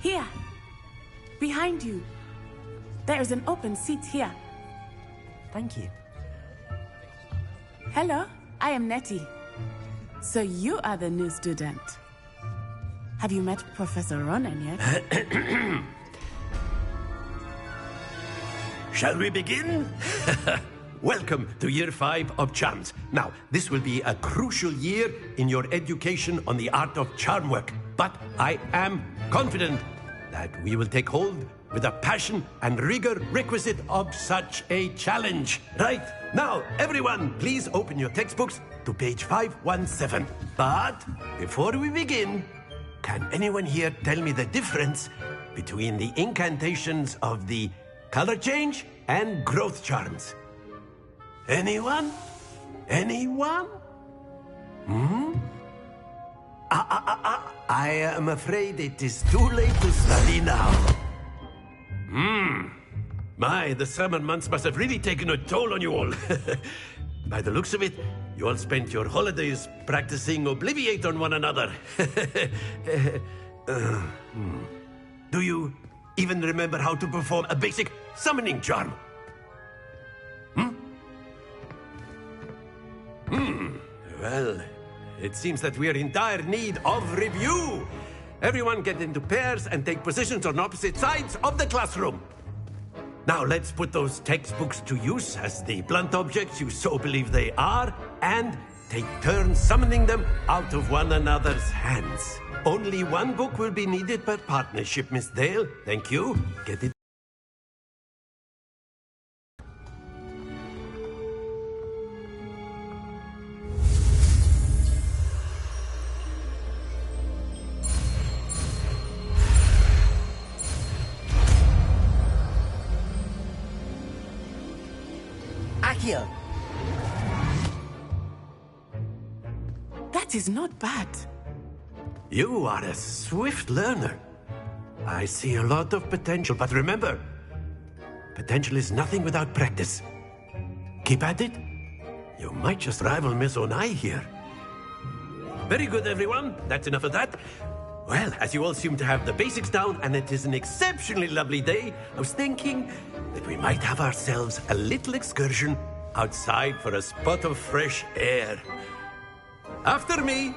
Here. Behind you. There is an open seat here. Thank you. Hello, I am Nettie. So you are the new student. Have you met Professor Ronan yet? Shall we begin? Welcome to Year 5 of Charms. Now, this will be a crucial year in your education on the art of charm work. But I am confident that we will take hold with the passion and rigor requisite of such a challenge. Right, now, everyone, please open your textbooks to page 517. But before we begin, can anyone here tell me the difference between the incantations of the color change and growth charms? Anyone? Anyone? I am afraid it is too late to study now. My, the summer months must have really taken a toll on you all. By the looks of it, you all spent your holidays practicing Obliviate on one another. Do you even remember how to perform a basic summoning charm? Well, it seems that we are in dire need of review. Everyone get into pairs and take positions on opposite sides of the classroom. Now let's put those textbooks to use as the blunt objects you so believe they are, and take turns summoning them out of one another's hands. Only one book will be needed per partnership, Miss Dale. Thank you. Get it? Accio! That is not bad. You are a swift learner. I see a lot of potential, but remember, potential is nothing without practice. Keep at it. You might just rival Miss Onai here. Very good, everyone. That's enough of that. Well, as you all seem to have the basics down, and it is an exceptionally lovely day, I was thinking that we might have ourselves a little excursion outside for a spot of fresh air. After me.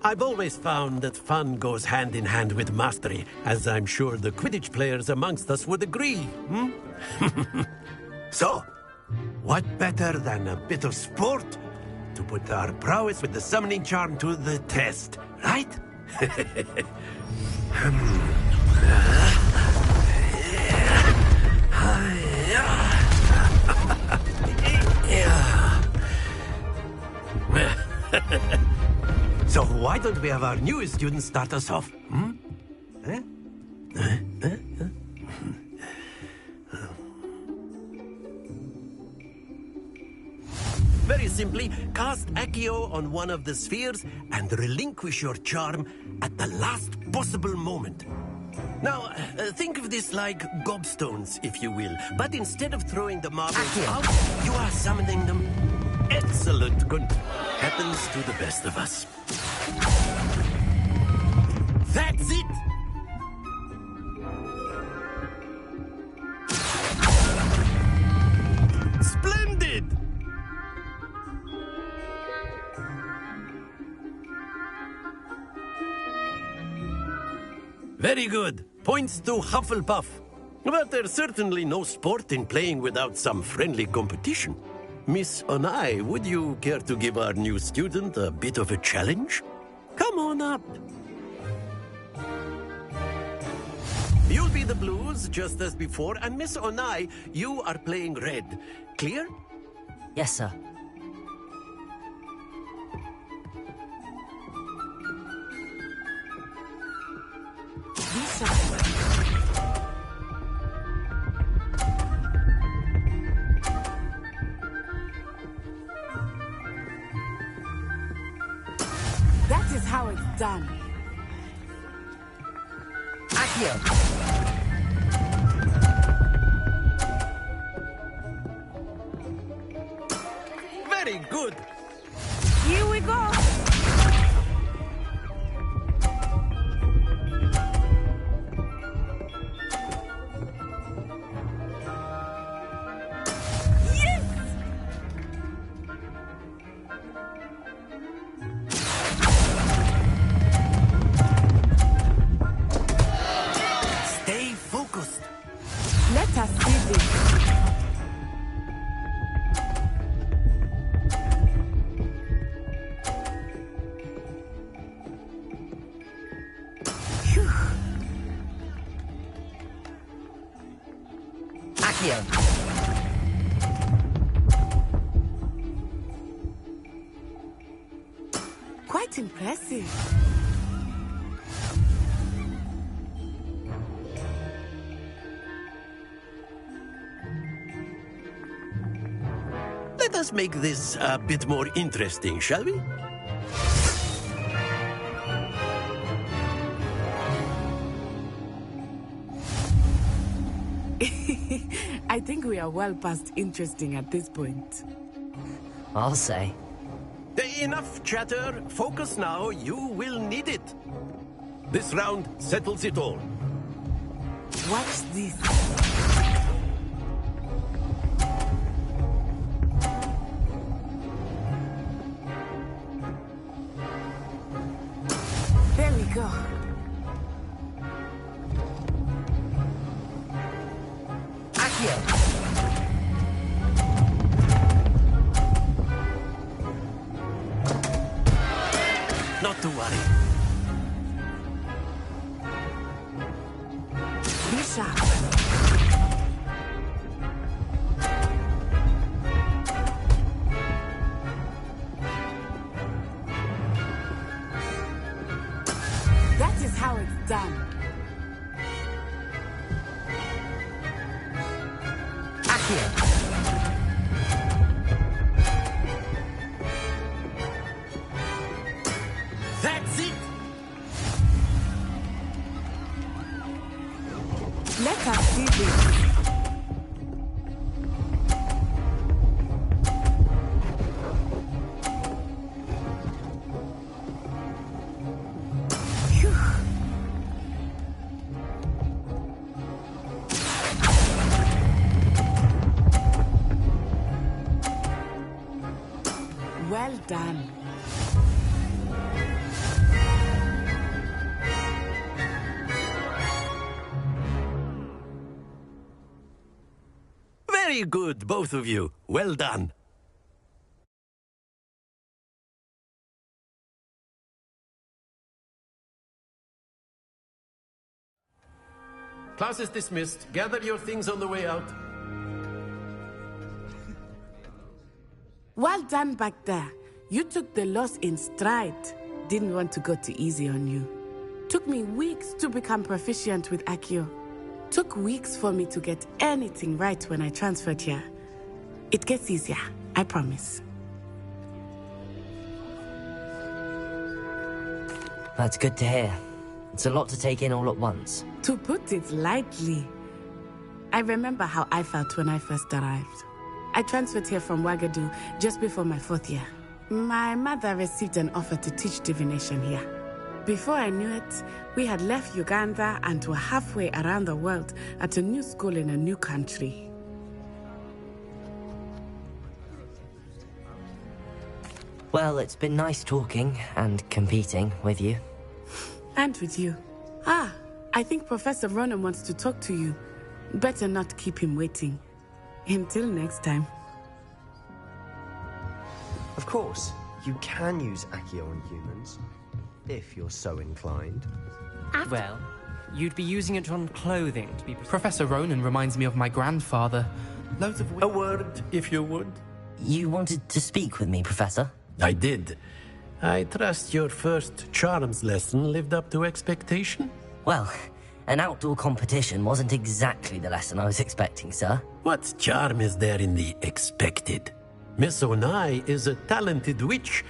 I've always found that fun goes hand in hand with mastery, as I'm sure the Quidditch players amongst us would agree. So, what better than a bit of sport to put our prowess with the summoning charm to the test, right? So why don't we have our newest student start us off? Very simply, cast Accio on one of the spheres and relinquish your charm at the last possible moment. Now, think of this like gobstones, if you will. But instead of throwing the marbles out, you are summoning them. Excellent. Good. Happens to the best of us. That's it! Splendid! Very good. Points to Hufflepuff. But there's certainly no sport in playing without some friendly competition. Miss Onai, would you care to give our new student a bit of a challenge? Come on up. You'll be the blues, just as before, and Miss Onai, you are playing red. Clear? Yes, sir. That is how it's done. Accio! Let us see this. Phew. Accio. Quite impressive. Let us make this a bit more interesting, shall we? I think we are well past interesting at this point. I'll say. Enough chatter. Focus now. You will need it. This round settles it all. Watch this. There we go. Accio. Not to worry. Be sharp. That is how it's done. Accio. That's it. Let us see this. Phew. Well done. Very good, both of you. Well done. Class is dismissed. Gather your things on the way out. Well done back there. You took the loss in stride. Didn't want to go too easy on you. Took me weeks to become proficient with Accio. Took weeks for me to get anything right when I transferred here. It gets easier, I promise. That's good to hear. It's a lot to take in all at once. To put it lightly, I remember how I felt when I first arrived. I transferred here from Ouagadougou just before my 4th year. My mother received an offer to teach divination here. Before I knew it, we had left Uganda and were halfway around the world at a new school in a new country. Well, it's been nice talking and competing with you. And with you. I think Professor Ronan wants to talk to you. Better not keep him waiting. Until next time. Of course, you can use Accio on humans, if you're so inclined. Well, you'd be using it on clothing to be... Professor Ronan reminds me of my grandfather. Loads of... A word, if you would. You wanted to speak with me, Professor? I did. I trust your first charms lesson lived up to expectation? Well, an outdoor competition wasn't exactly the lesson I was expecting, sir. What charm is there in the expected? Miss Onai is a talented witch.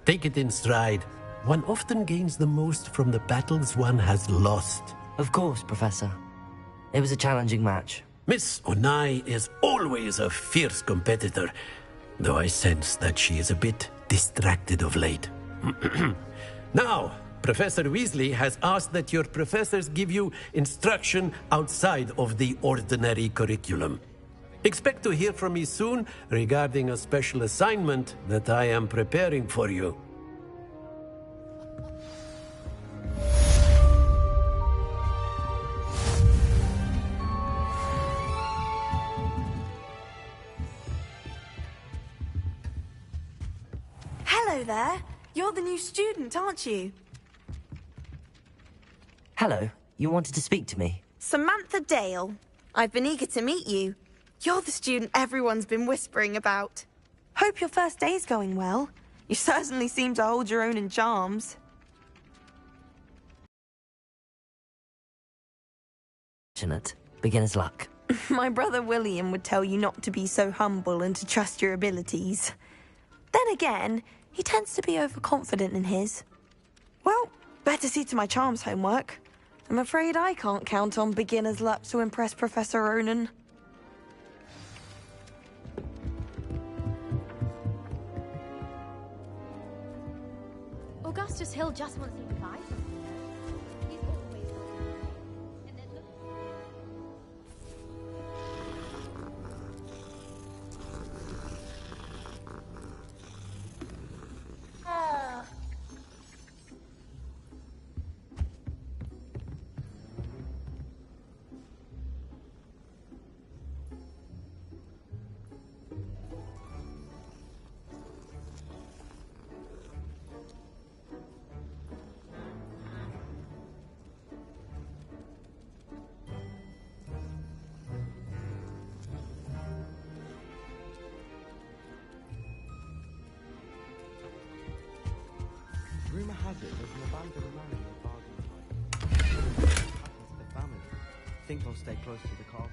Take it in stride. One often gains the most from the battles one has lost. Of course, Professor. It was a challenging match. Miss Onai is always a fierce competitor, though I sense that she is a bit distracted of late. Now, Professor Weasley has asked that your professors give you instruction outside of the ordinary curriculum. Expect to hear from me soon regarding a special assignment that I am preparing for you. Hello there. You're the new student, aren't you? Hello. You wanted to speak to me? Samantha Dale. I've been eager to meet you. You're the student everyone's been whispering about. Hope your first day's going well. You certainly seem to hold your own in charms. Fortunate. Beginner's luck. My brother William would tell you not to be so humble and to trust your abilities. Then again, he tends to be overconfident in his. Well, better see to my charms homework. I'm afraid I can't count on beginner's luck to impress Professor Ronan. Augustus Hill just wants you to buy something. He's always and then look. Rumour has it there's an abandoned man in the bargain time. Happens to the family. Think I'll stay close to the castle.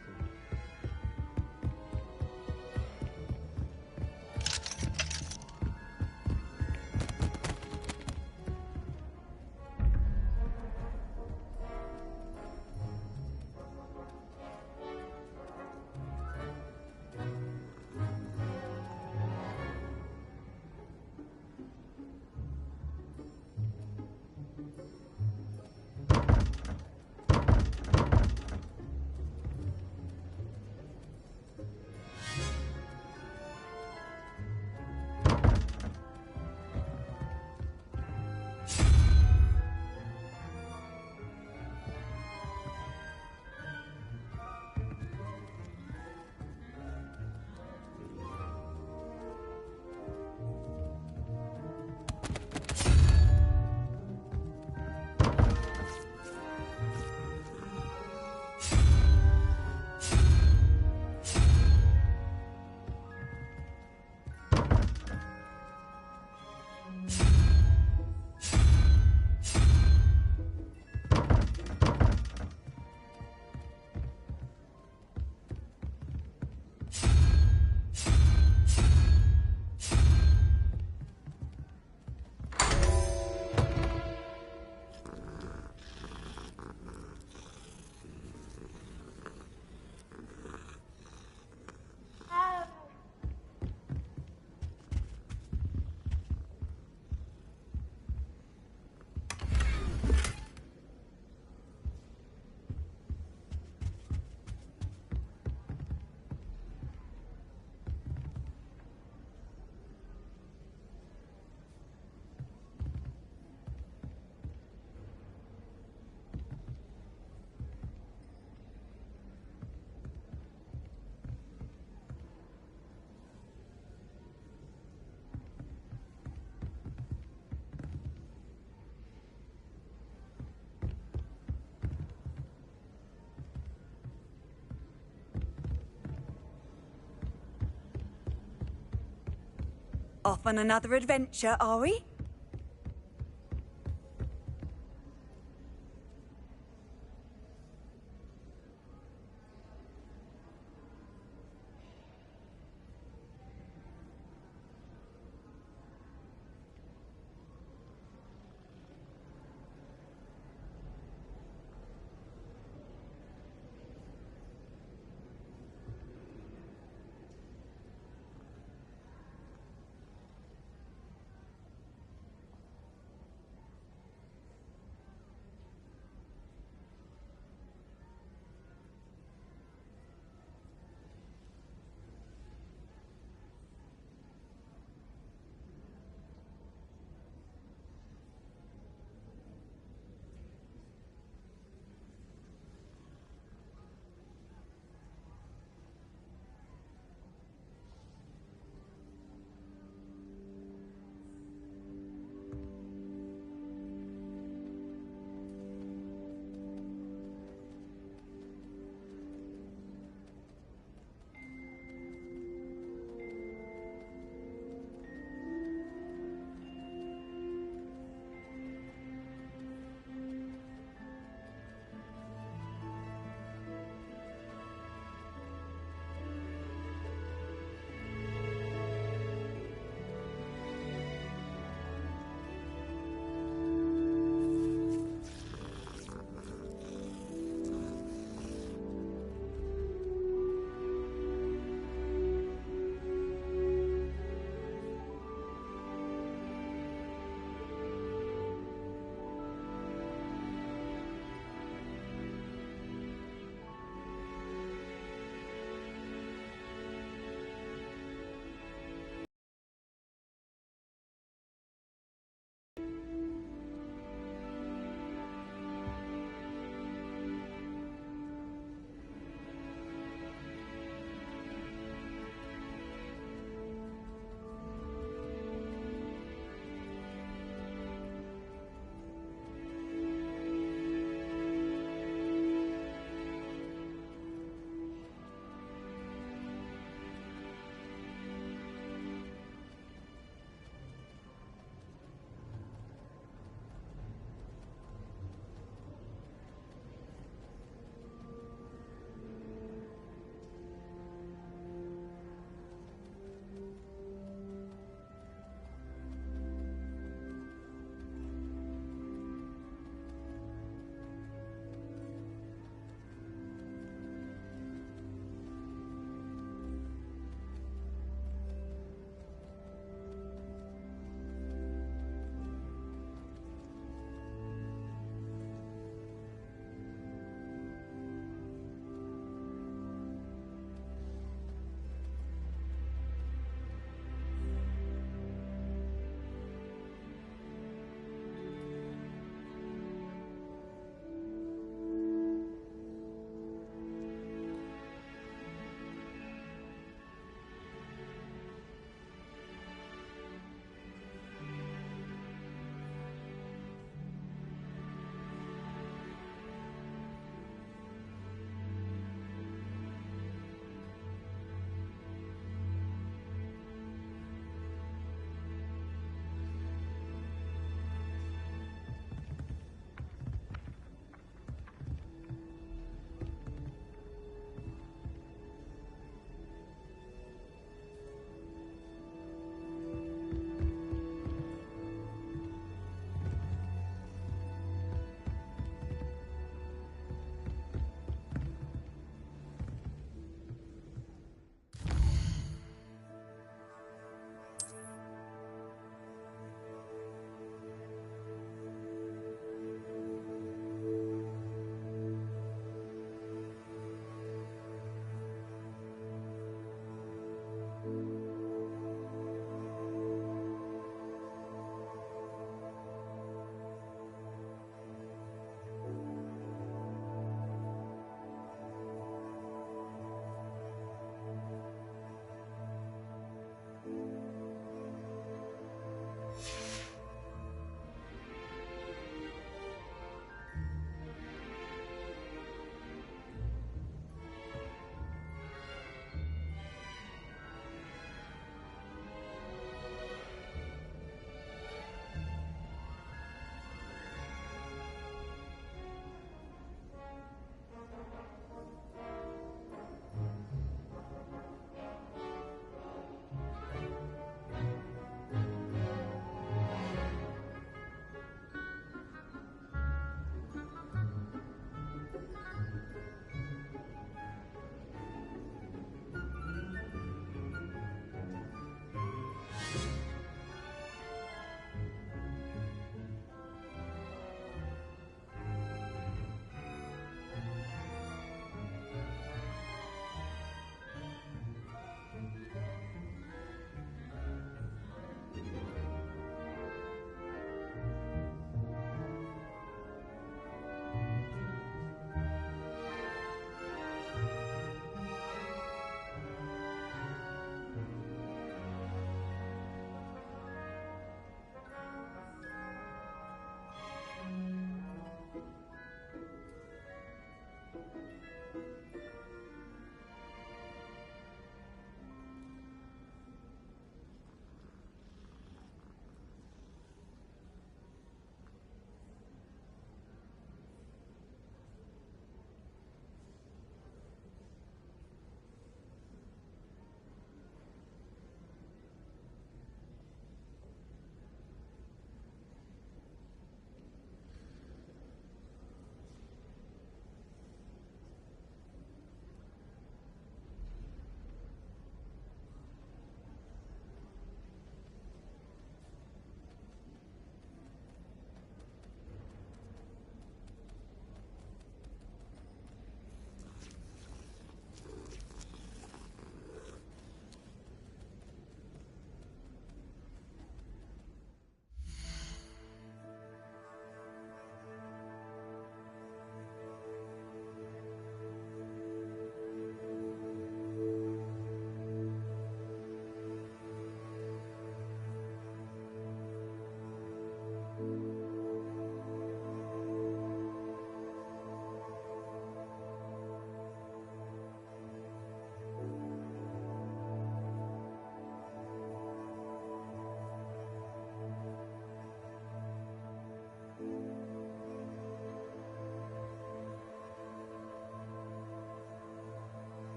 Off on another adventure, are we?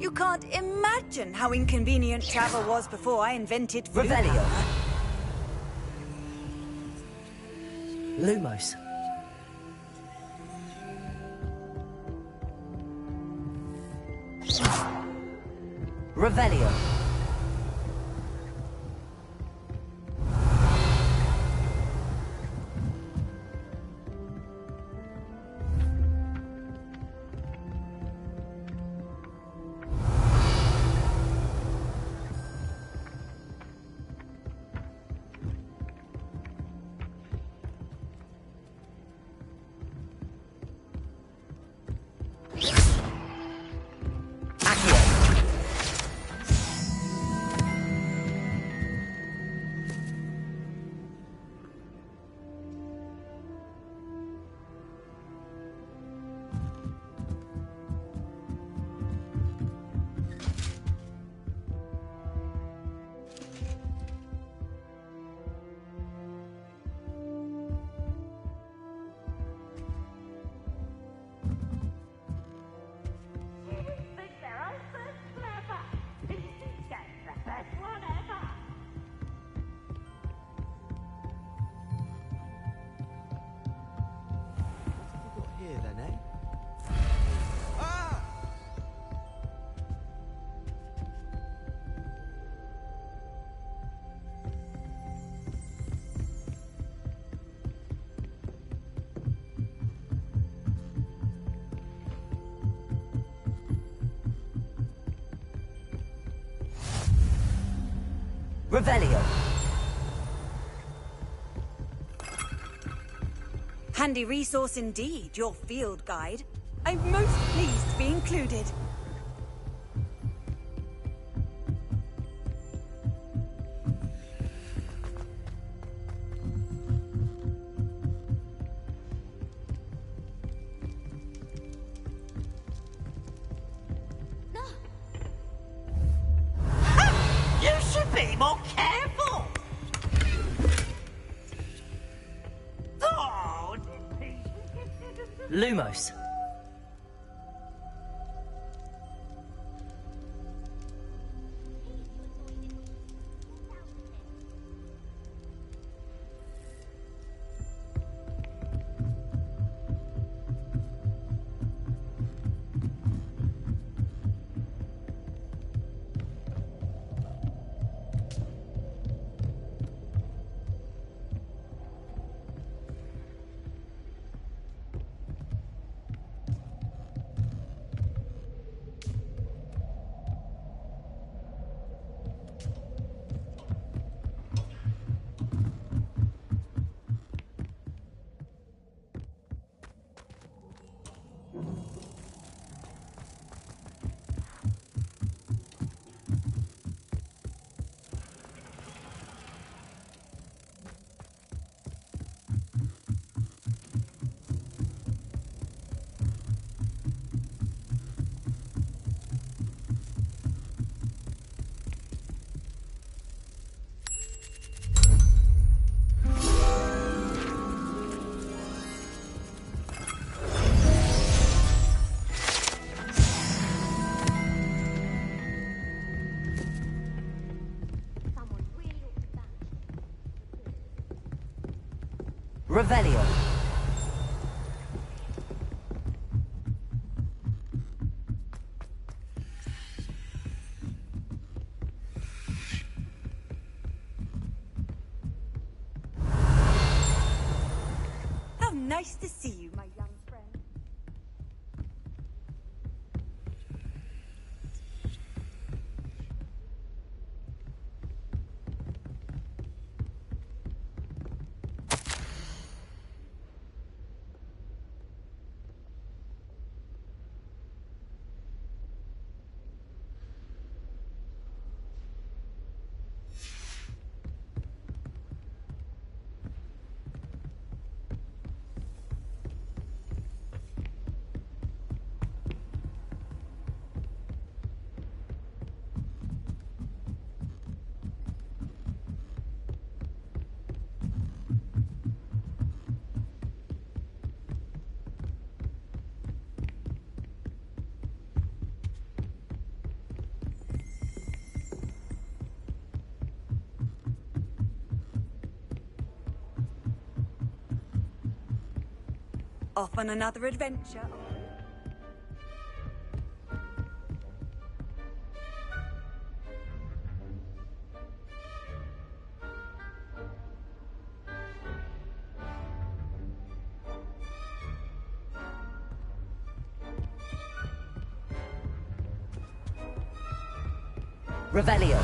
You can't imagine how inconvenient travel was before I invented food. Revelio. Lumos. Revelio. Here then, eh? Revelio. Handy resource indeed, your field guide. I'm most pleased to be included. You should be more careful. Oh. Lumos. Revelio. How nice to see you, my young friend. Off on another adventure. Revelio.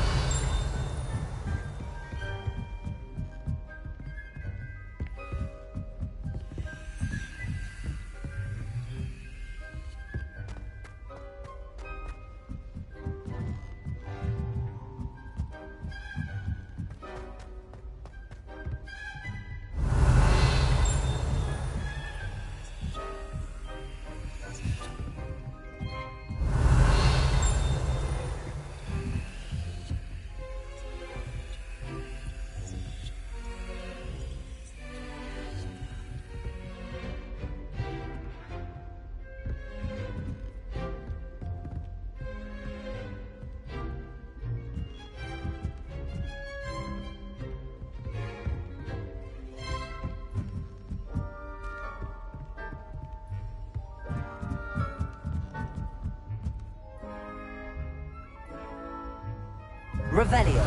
Revelio.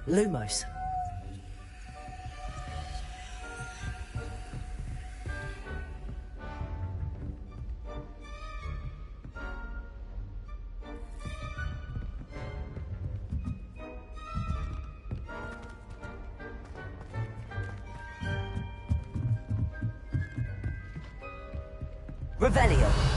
Lumos. Revelio.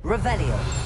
Revelio.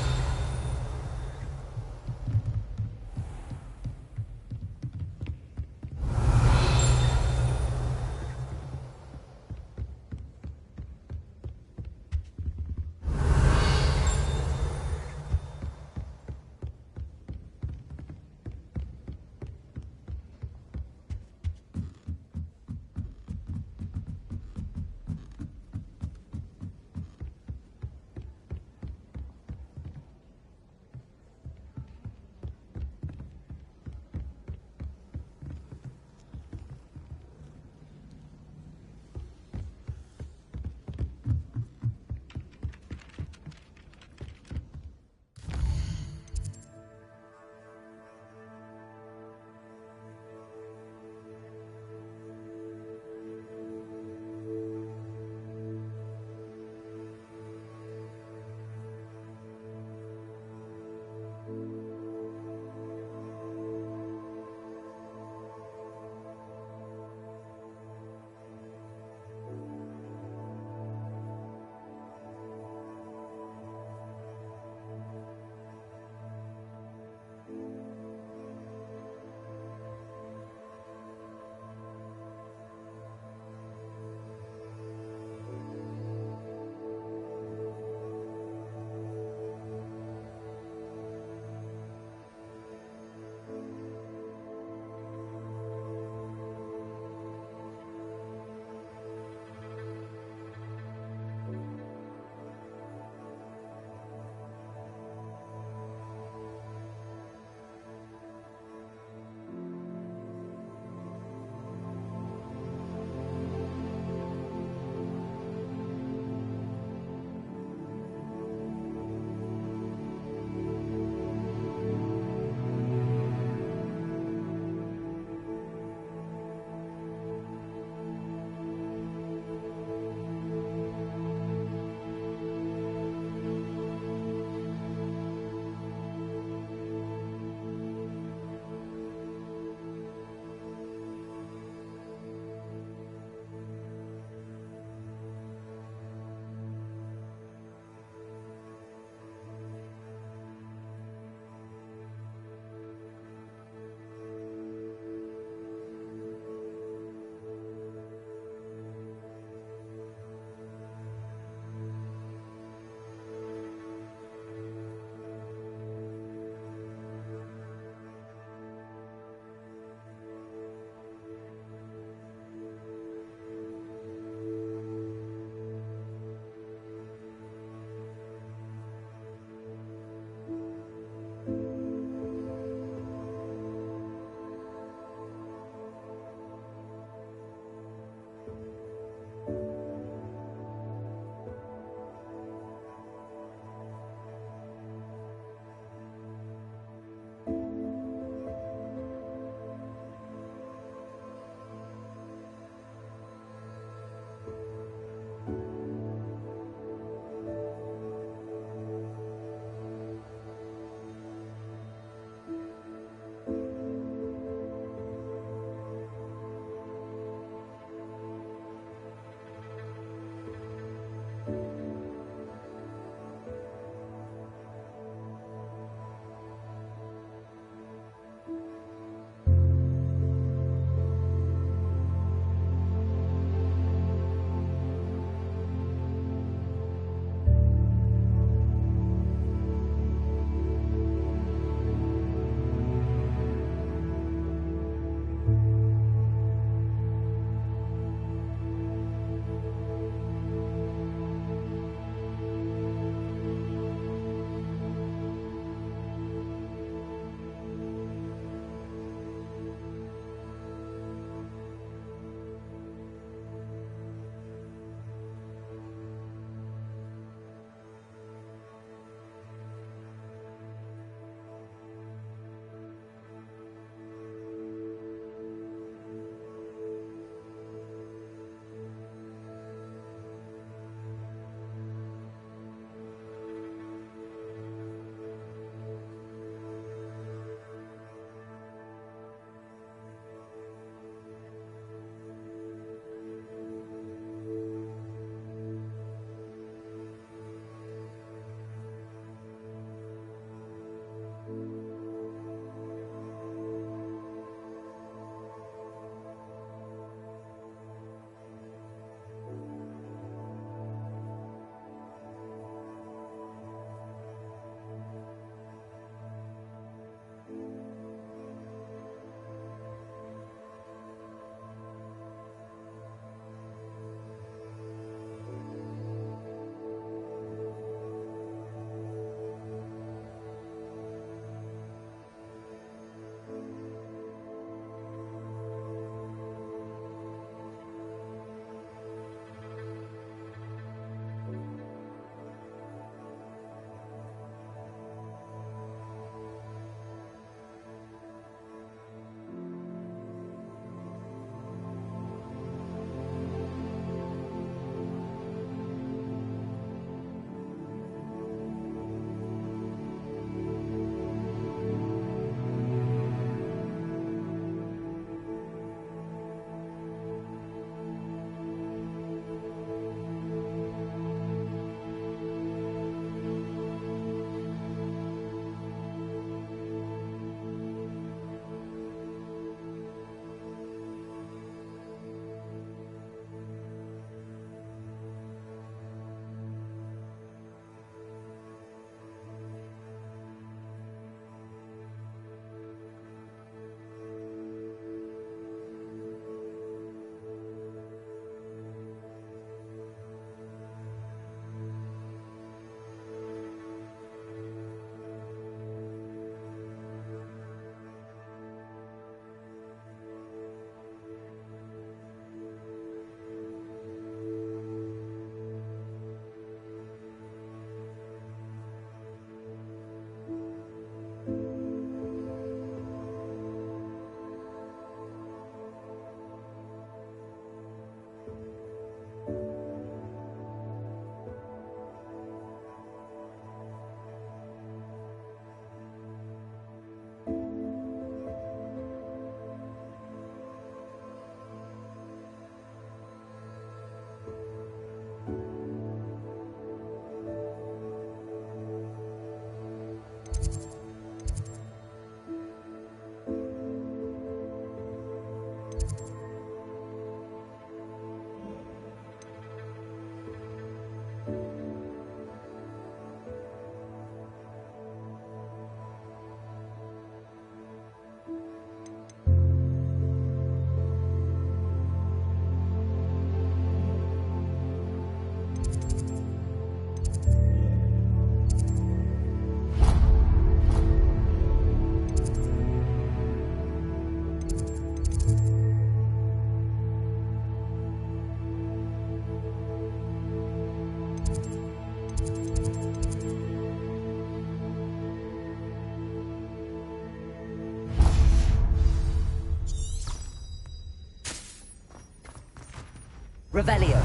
Revelio.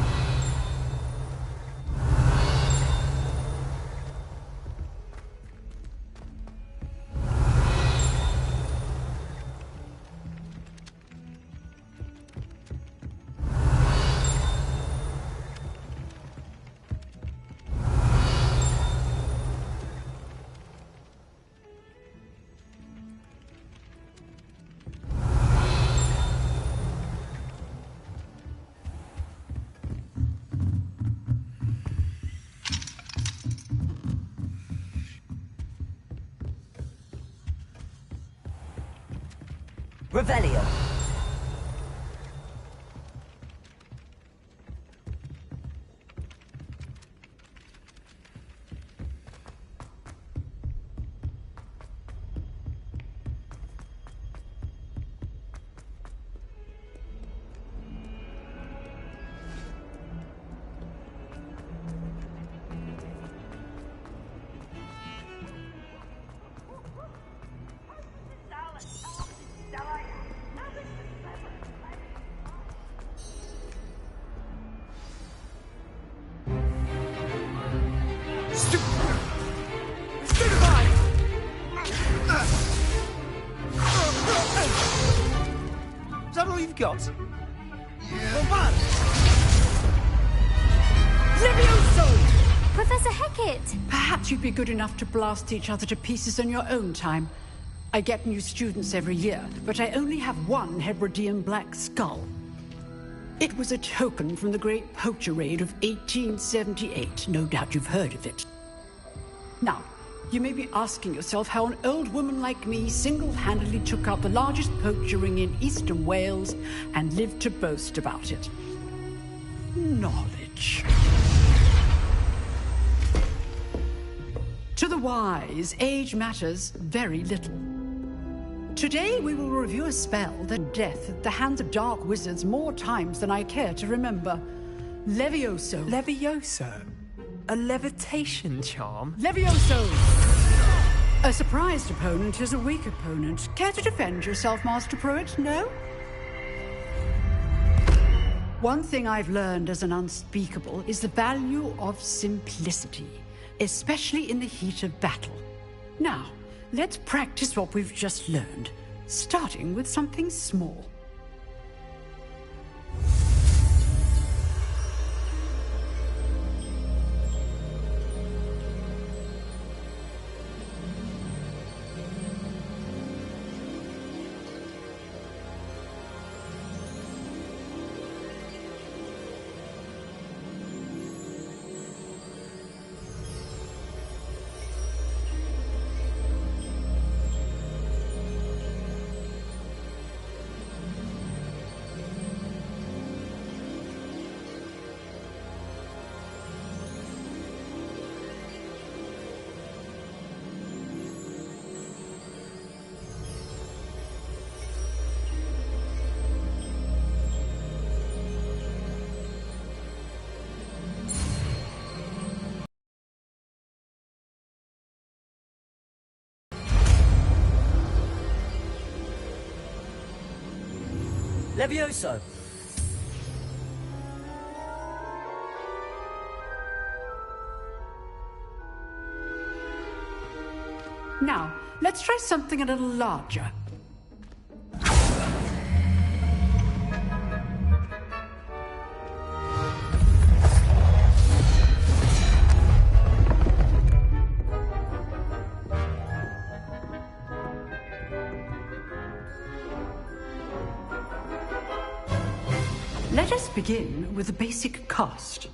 Revelio. Is that all you've got? Professor Hecat! Perhaps you'd be good enough to blast each other to pieces in your own time. I get new students every year, but I only have one Hebridean black skull. It was a token from the Great Poacher Raid of 1878. No doubt you've heard of it. Now, you may be asking yourself how an old woman like me single-handedly took out the largest poacher ring in eastern Wales and lived to boast about it. Knowledge. To the wise, age matters very little. Today we will review a spell that death at the hands of dark wizards more times than I care to remember. Levioso. Levioso? A levitation charm? Levioso! A surprised opponent is a weak opponent. Care to defend yourself, Master Pruitt? No? One thing I've learned as an unspeakable is the value of simplicity, especially in the heat of battle. Now, let's practice what we've just learned, starting with something small. Levioso. Now, let's try something a little larger. Let us begin with the basic cast.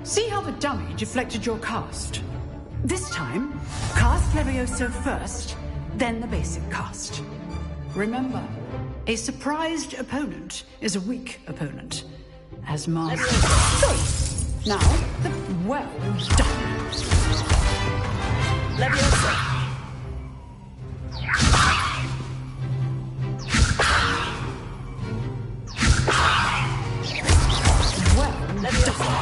See how the dummy deflected your cast? This time, cast Levioso first, then the basic cast. Remember, a surprised opponent is a weak opponent. As Master. Good. Now, well done. Levioso. Well done.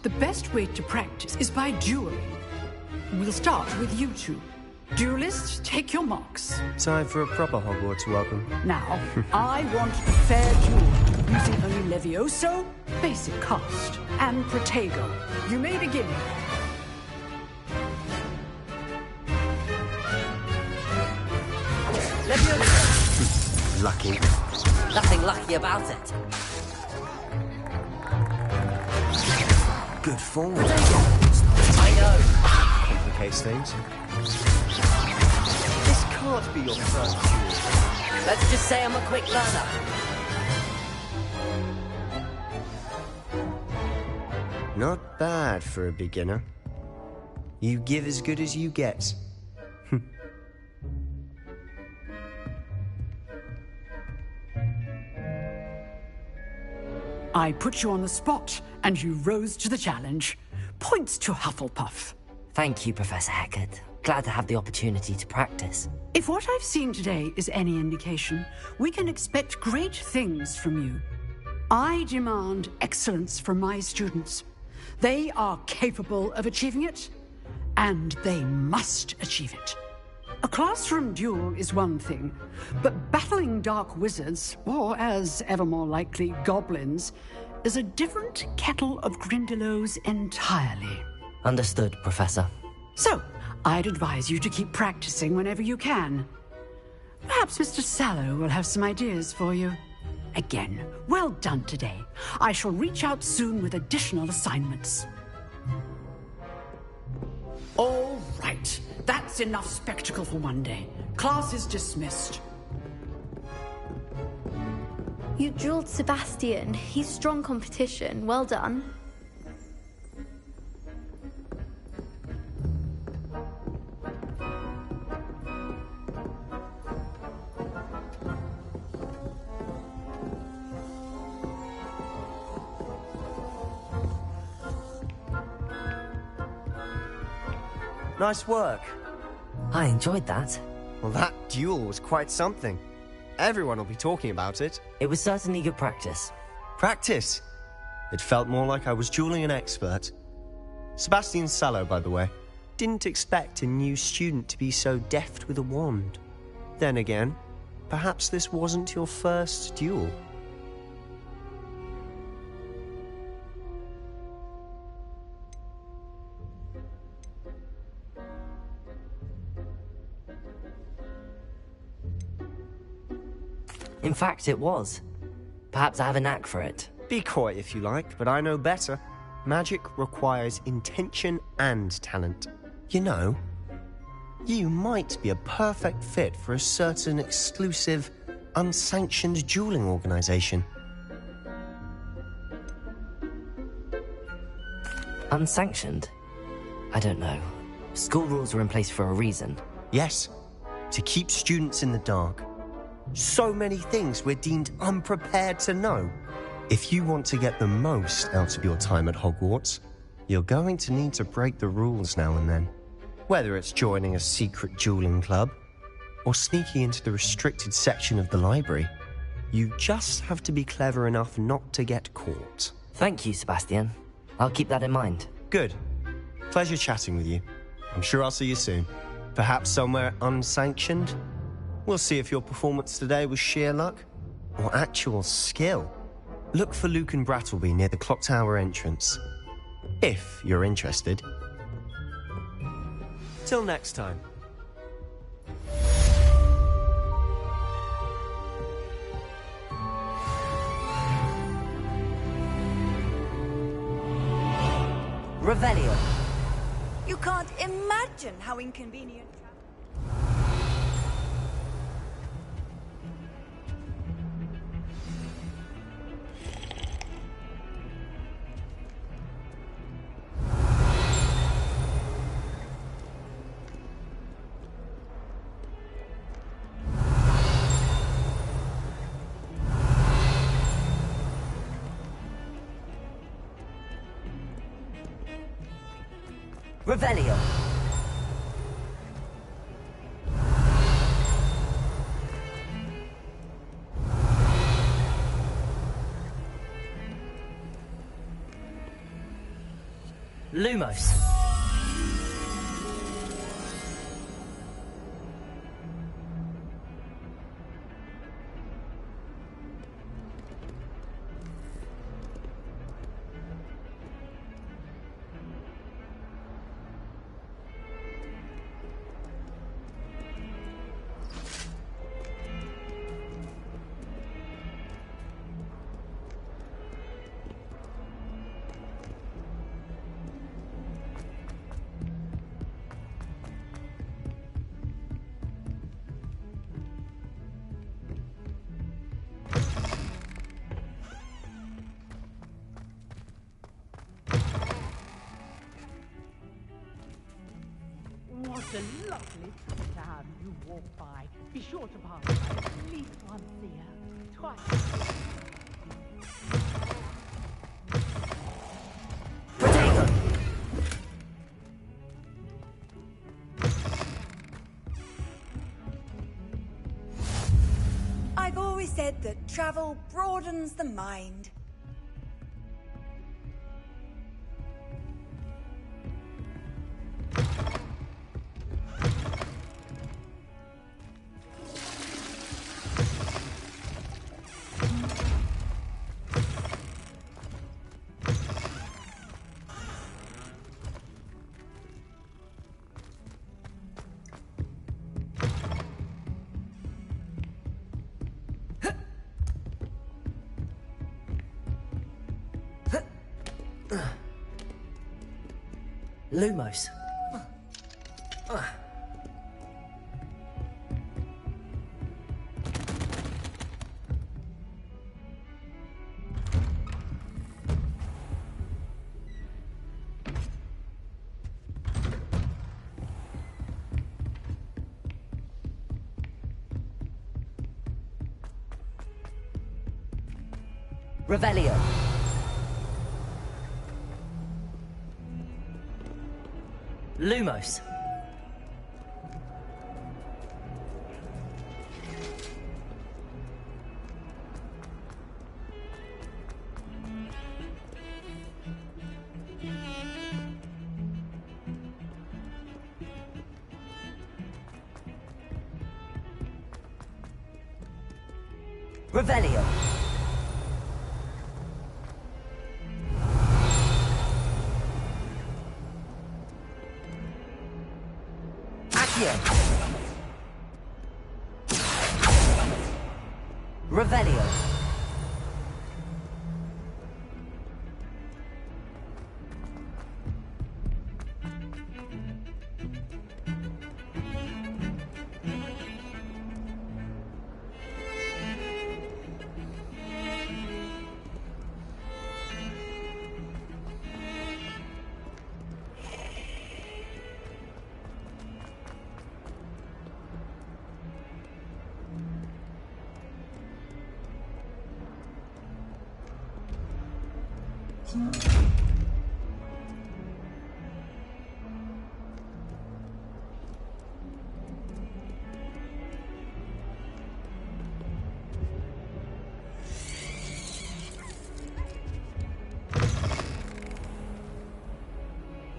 the best way to practice is by dueling. We'll start with you two. Duelists, take your marks. Time for a proper Hogwarts welcome. Now, I want a fair duel, using only Levioso, basic cast, and Protego. You may begin. Levioso! Lucky. Nothing lucky about it. Good form. I know. Complicates things. This can't be your first duel. Let's just say I'm a quick learner. Not bad for a beginner. You give as good as you get. I put you on the spot, and you rose to the challenge. Points to Hufflepuff. Thank you, Professor Hecat. Glad to have the opportunity to practice. If what I've seen today is any indication, we can expect great things from you. I demand excellence from my students. They are capable of achieving it, and they must achieve it. A classroom duel is one thing, but battling dark wizards, or as ever more likely, goblins, is a different kettle of Grindylows entirely. Understood, Professor. So, I'd advise you to keep practicing whenever you can. Perhaps Mr. Sallow will have some ideas for you. Again, well done today. I shall reach out soon with additional assignments. All right. That's enough spectacle for one day. Class is dismissed. You dueled Sebastian. He's strong competition. Well done. Nice work. I enjoyed that. Well, that duel was quite something. Everyone will be talking about it. It was certainly good practice. Practice? It felt more like I was dueling an expert. Sebastian Sallow, by the way. Didn't expect a new student to be so deft with a wand. Then again, perhaps this wasn't your first duel. In fact, it was. Perhaps I have a knack for it. Be coy if you like, but I know better. Magic requires intention and talent. You know, you might be a perfect fit for a certain exclusive, unsanctioned dueling organization. Unsanctioned? I don't know. School rules are in place for a reason. Yes, to keep students in the dark. So many things we're deemed unprepared to know. If you want to get the most out of your time at Hogwarts, you're going to need to break the rules now and then. Whether it's joining a secret dueling club, or sneaking into the restricted section of the library, you just have to be clever enough not to get caught. Thank you, Sebastian. I'll keep that in mind. Good. Pleasure chatting with you. I'm sure I'll see you soon. Perhaps somewhere unsanctioned? We'll see if your performance today was sheer luck or actual skill. Look for Luke and Brattleby near the clock tower entrance, if you're interested. Till next time. Revelio. You can't imagine how inconvenient. Revelio. Lumos. What a lovely town you walk by. Be sure to pass by at least once a year. Twice. Potato! I've always said that travel broadens the mind. Lumos. Revelio. Lumos. Revelio. Revelio.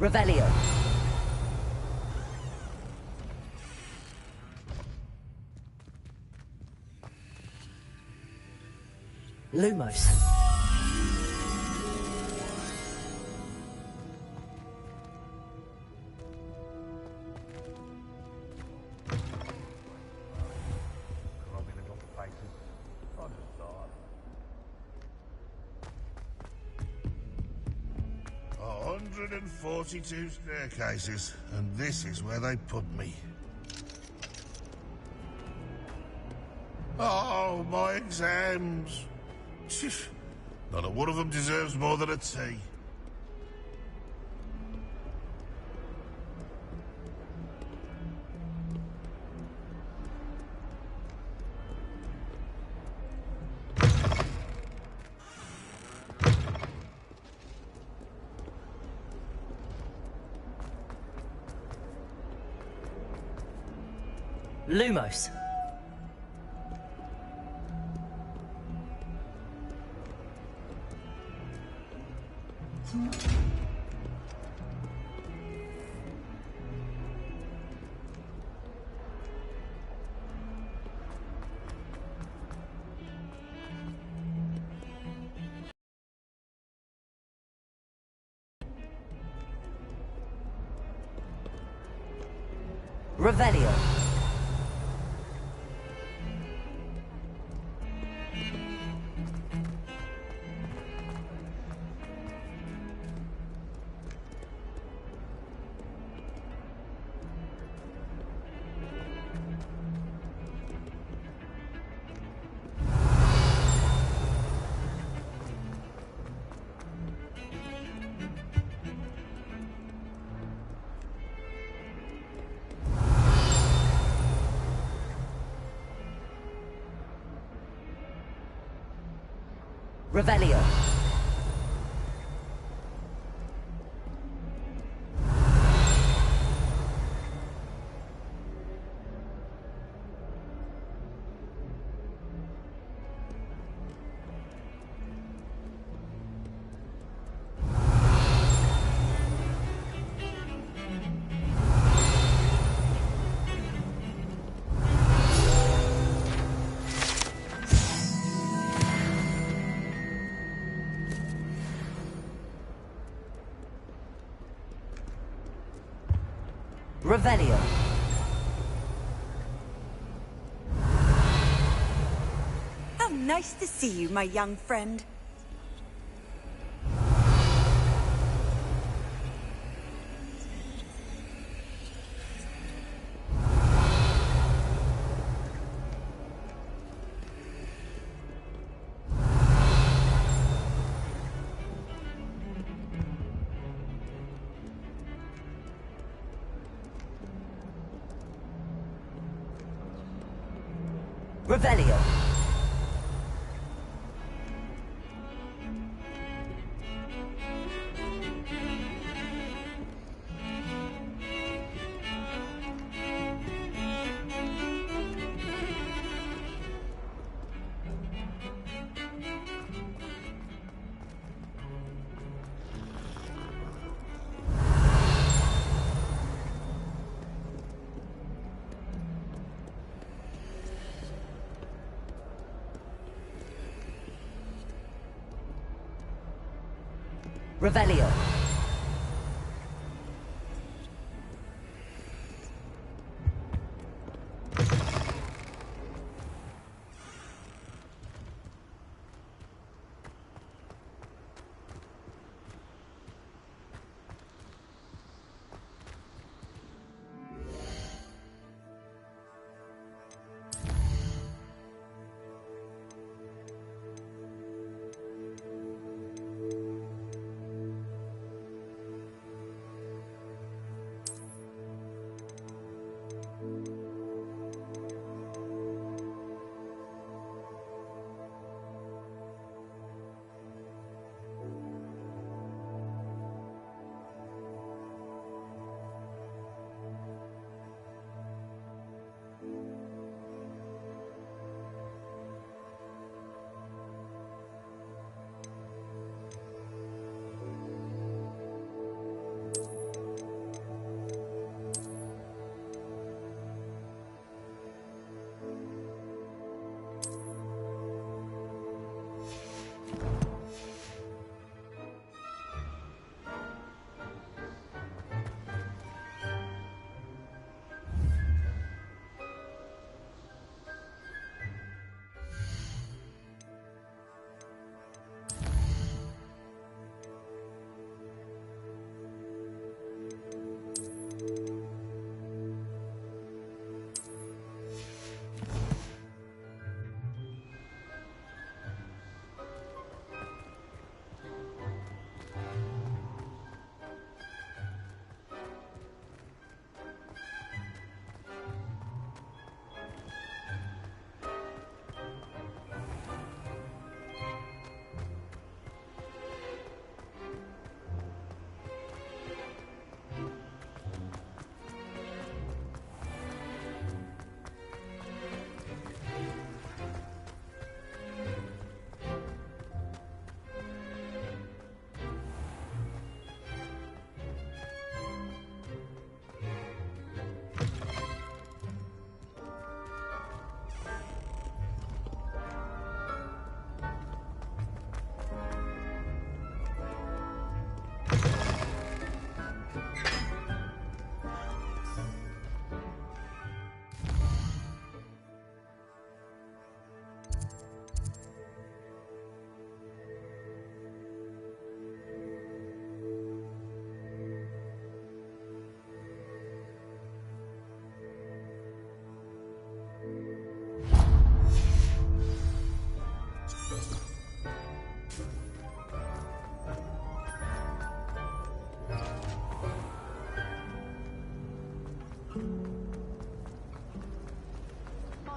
Revelio. Lumos. A 142 staircases, and this is where they put me. Oh, my exams. Not a one of them deserves more than a tea. Lumos. Revelio. Revelio. Revelio. How nice to see you, my young friend. Revelio. Revelio.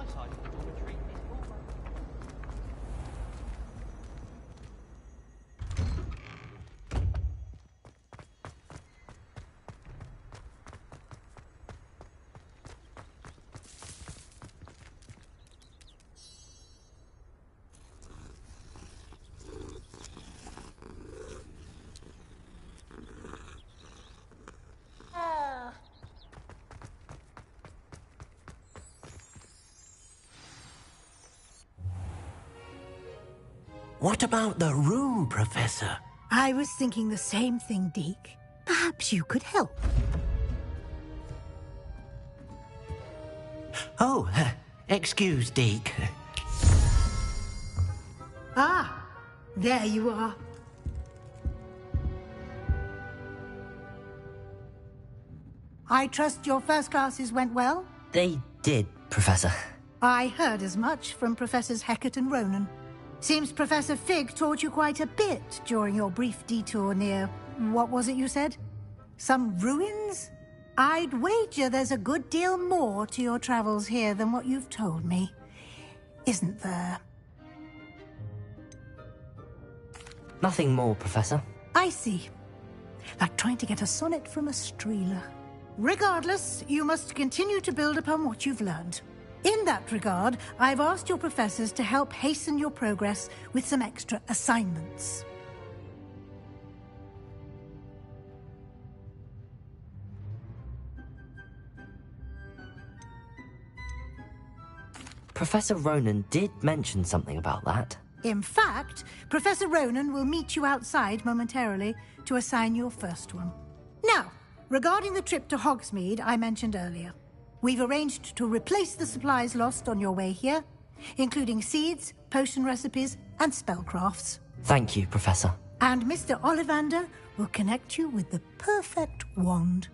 my side of the dormitory is all What about the room, Professor? I was thinking the same thing, Deke. Perhaps you could help. Oh, excuse, Deke. Ah, there you are. I trust your first classes went well? They did, Professor. I heard as much from Professors Hecat and Ronan. Seems Professor Fig taught you quite a bit during your brief detour near... what was it you said? Some ruins? I'd wager there's a good deal more to your travels here than what you've told me. Isn't there? Nothing more, Professor. I see. Like trying to get a sonnet from a streeler. Regardless, you must continue to build upon what you've learned. In that regard, I've asked your professors to help hasten your progress with some extra assignments. Professor Ronan did mention something about that. In fact, Professor Ronan will meet you outside momentarily to assign your first one. Now, regarding the trip to Hogsmeade I mentioned earlier, we've arranged to replace the supplies lost on your way here, including seeds, potion recipes, and spellcrafts. Thank you, Professor. And Mr. Ollivander will connect you with the perfect wand.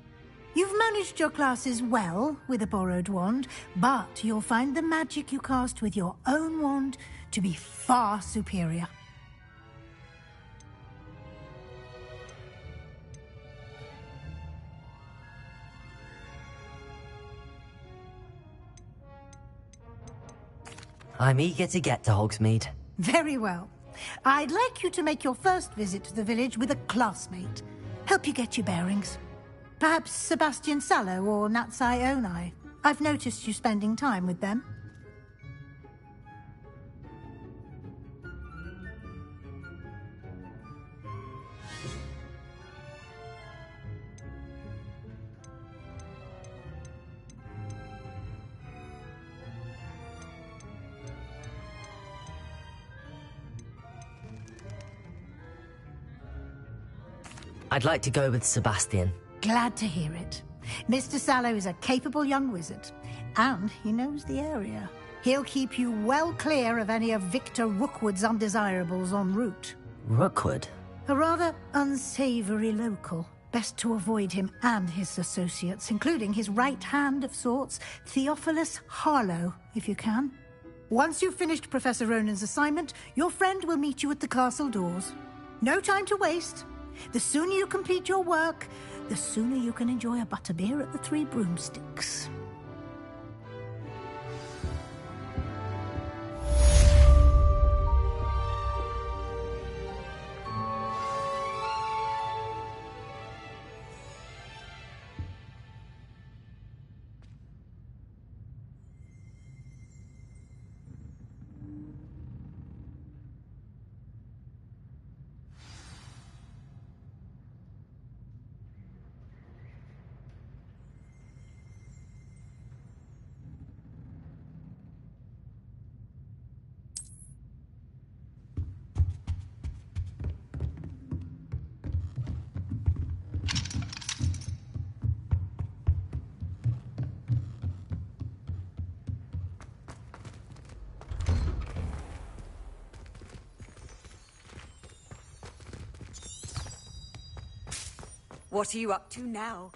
You've managed your classes well with a borrowed wand, but you'll find the magic you cast with your own wand to be far superior. I'm eager to get to Hogsmeade. Very well. I'd like you to make your first visit to the village with a classmate. Help you get your bearings. Perhaps Sebastian Sallow or Natsai Onai. I've noticed you spending time with them. I'd like to go with Sebastian. Glad to hear it. Mr. Sallow is a capable young wizard, and he knows the area. He'll keep you well clear of any of Victor Rookwood's undesirables en route. Rookwood? A rather unsavory local. Best to avoid him and his associates, including his right hand of sorts, Theophilus Harlow, if you can. Once you've finished Professor Ronan's assignment, your friend will meet you at the castle doors. No time to waste. The sooner you complete your work, the sooner you can enjoy a butterbeer at the Three Broomsticks. What are you up to now?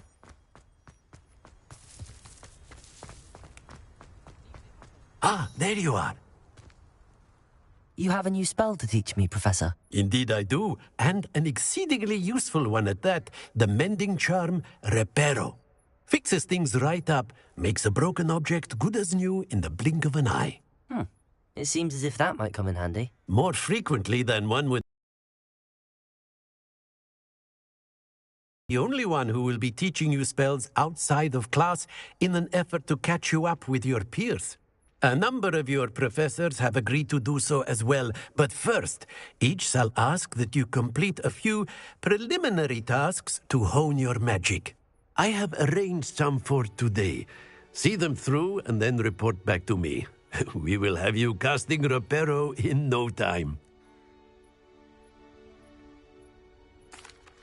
Ah, there you are. You have a new spell to teach me, Professor. Indeed I do, and an exceedingly useful one at that, the mending charm Reparo. Fixes things right up, makes a broken object good as new in the blink of an eye. It seems as if that might come in handy. More frequently than one would. The only one who will be teaching you spells outside of class in an effort to catch you up with your peers. A number of your professors have agreed to do so as well, but first, each shall ask that you complete a few preliminary tasks to hone your magic. I have arranged some for today. See them through and then report back to me. We will have you casting Reparo in no time.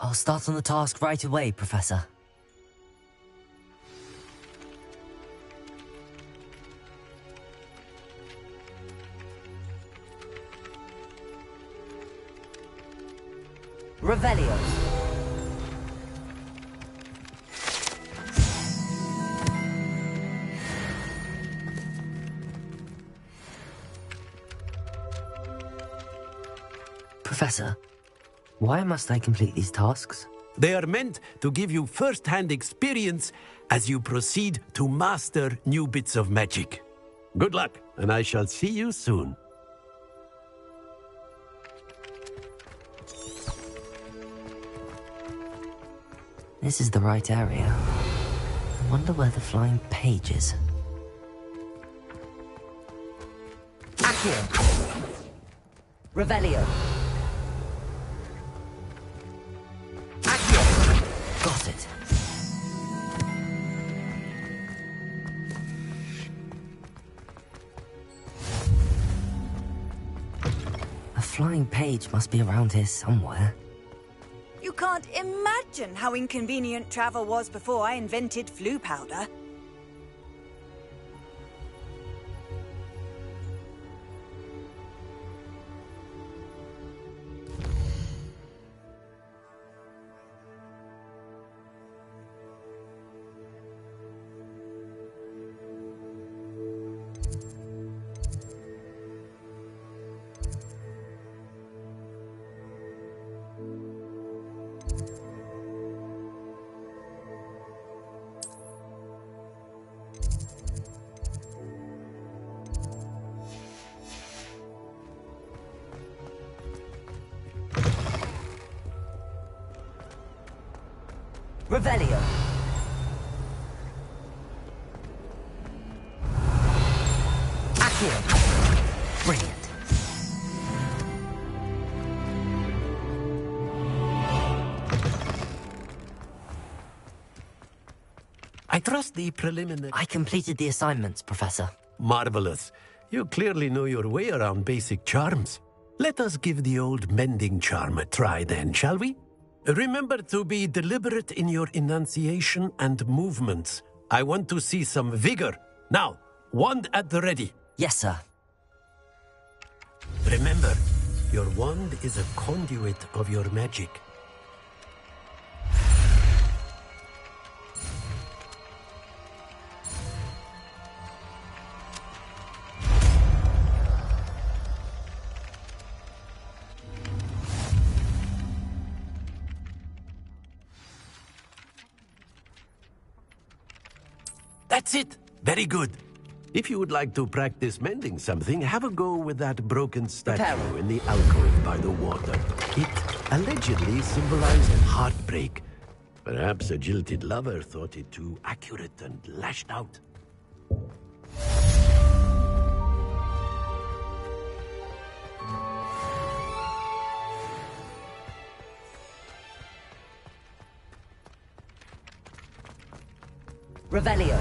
I'll start on the task right away, Professor. Revelio. Professor, why must I complete these tasks? They are meant to give you first-hand experience as you proceed to master new bits of magic. Good luck, and I shall see you soon. This is the right area. I wonder where the flying page is. Accio. Revelio. Accio. Got it. A flying page must be around here somewhere. You can't imagine how inconvenient travel was before I invented flu powder. Revelio. Accio. Brilliant. I trust the preliminary... I completed the assignments, Professor. Marvelous. You clearly know your way around basic charms. Let us give the old mending charm a try then, shall we? Remember to be deliberate in your enunciation and movements. I want to see some vigor. Now, wand at the ready. Yes, sir. Remember, your wand is a conduit of your magic. That's it. Very good. If you would like to practice mending something, have a go with that broken statue in the alcove by the water. It allegedly symbolized heartbreak. Perhaps a jilted lover thought it too accurate and lashed out. Revelio.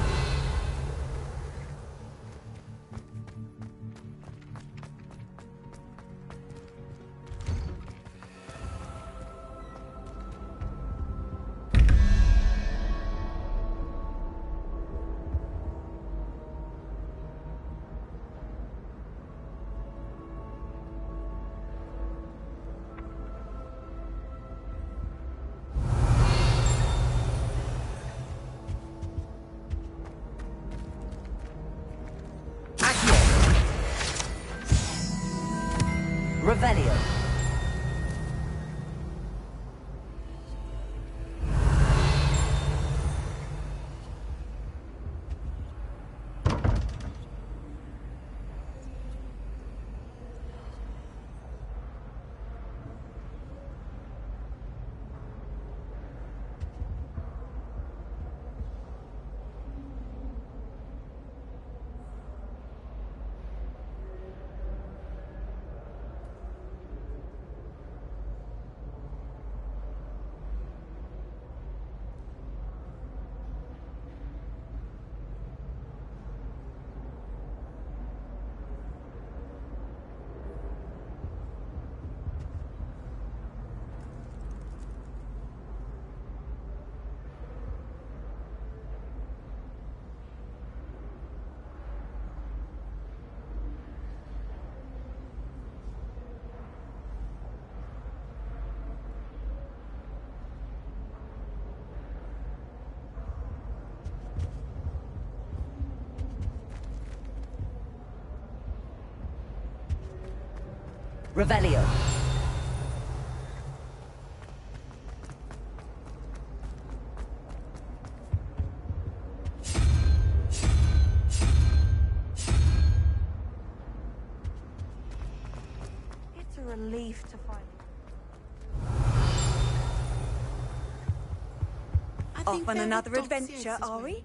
Revelio. It's a relief to find. Off on another adventure, are we?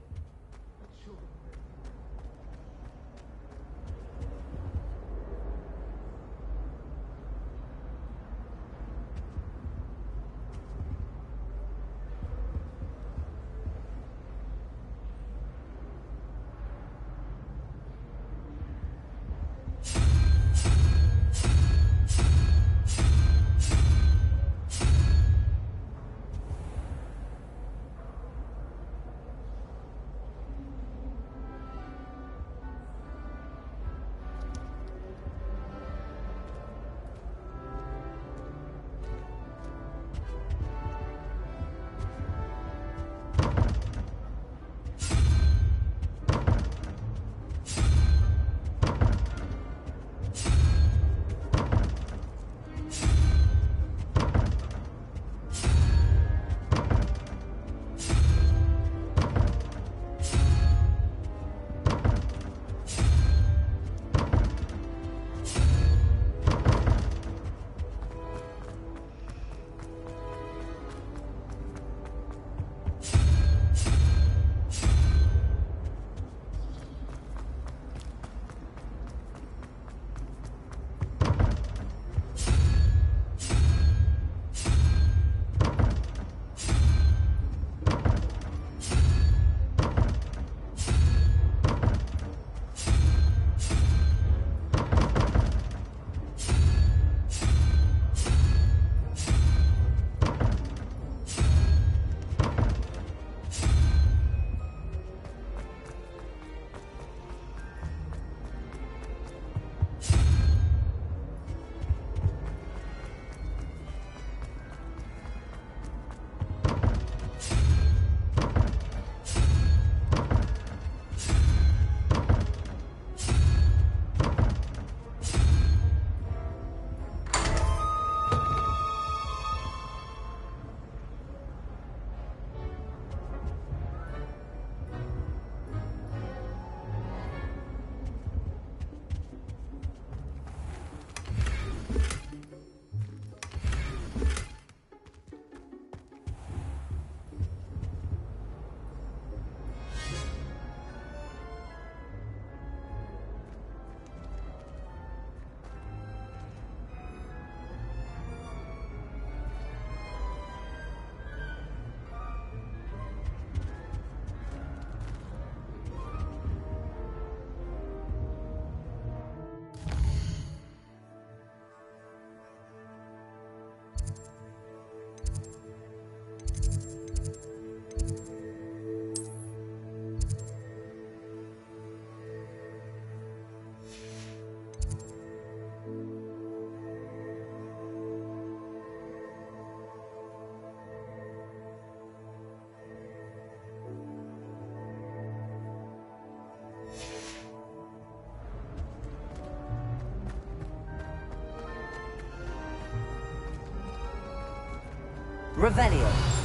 Revelio.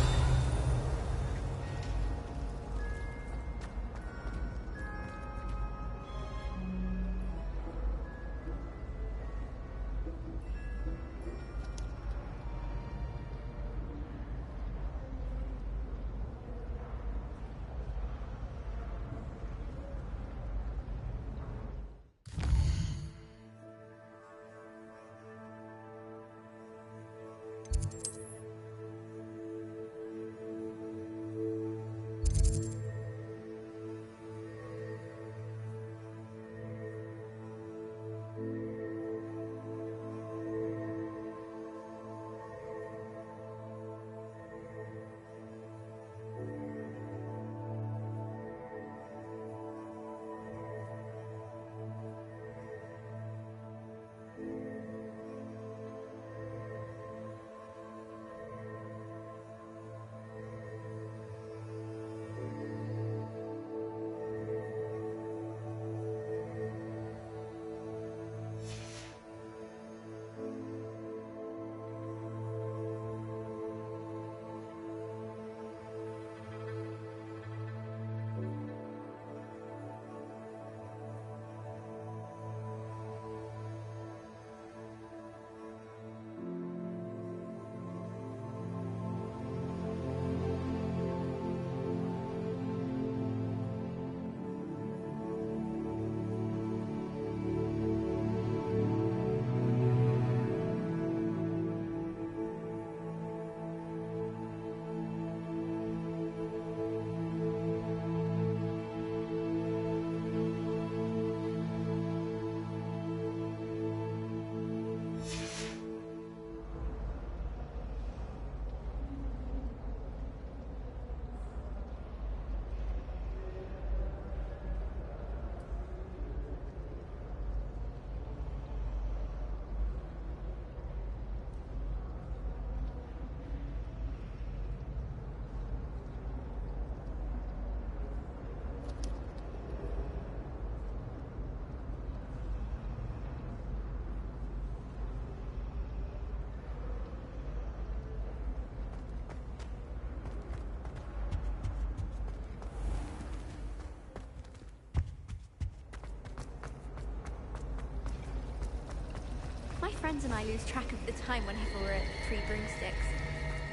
friends and I lose track of the time whenever we're at Three Broomsticks.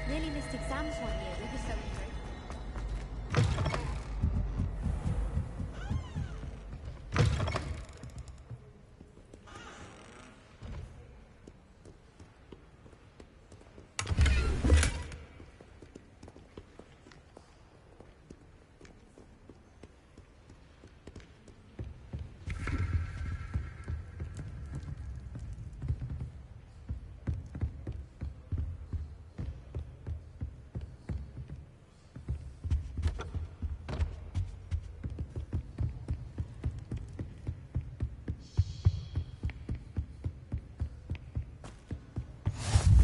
Nearly missed exams one year, we were so angry.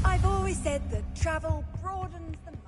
I've always said that travel broadens the mind.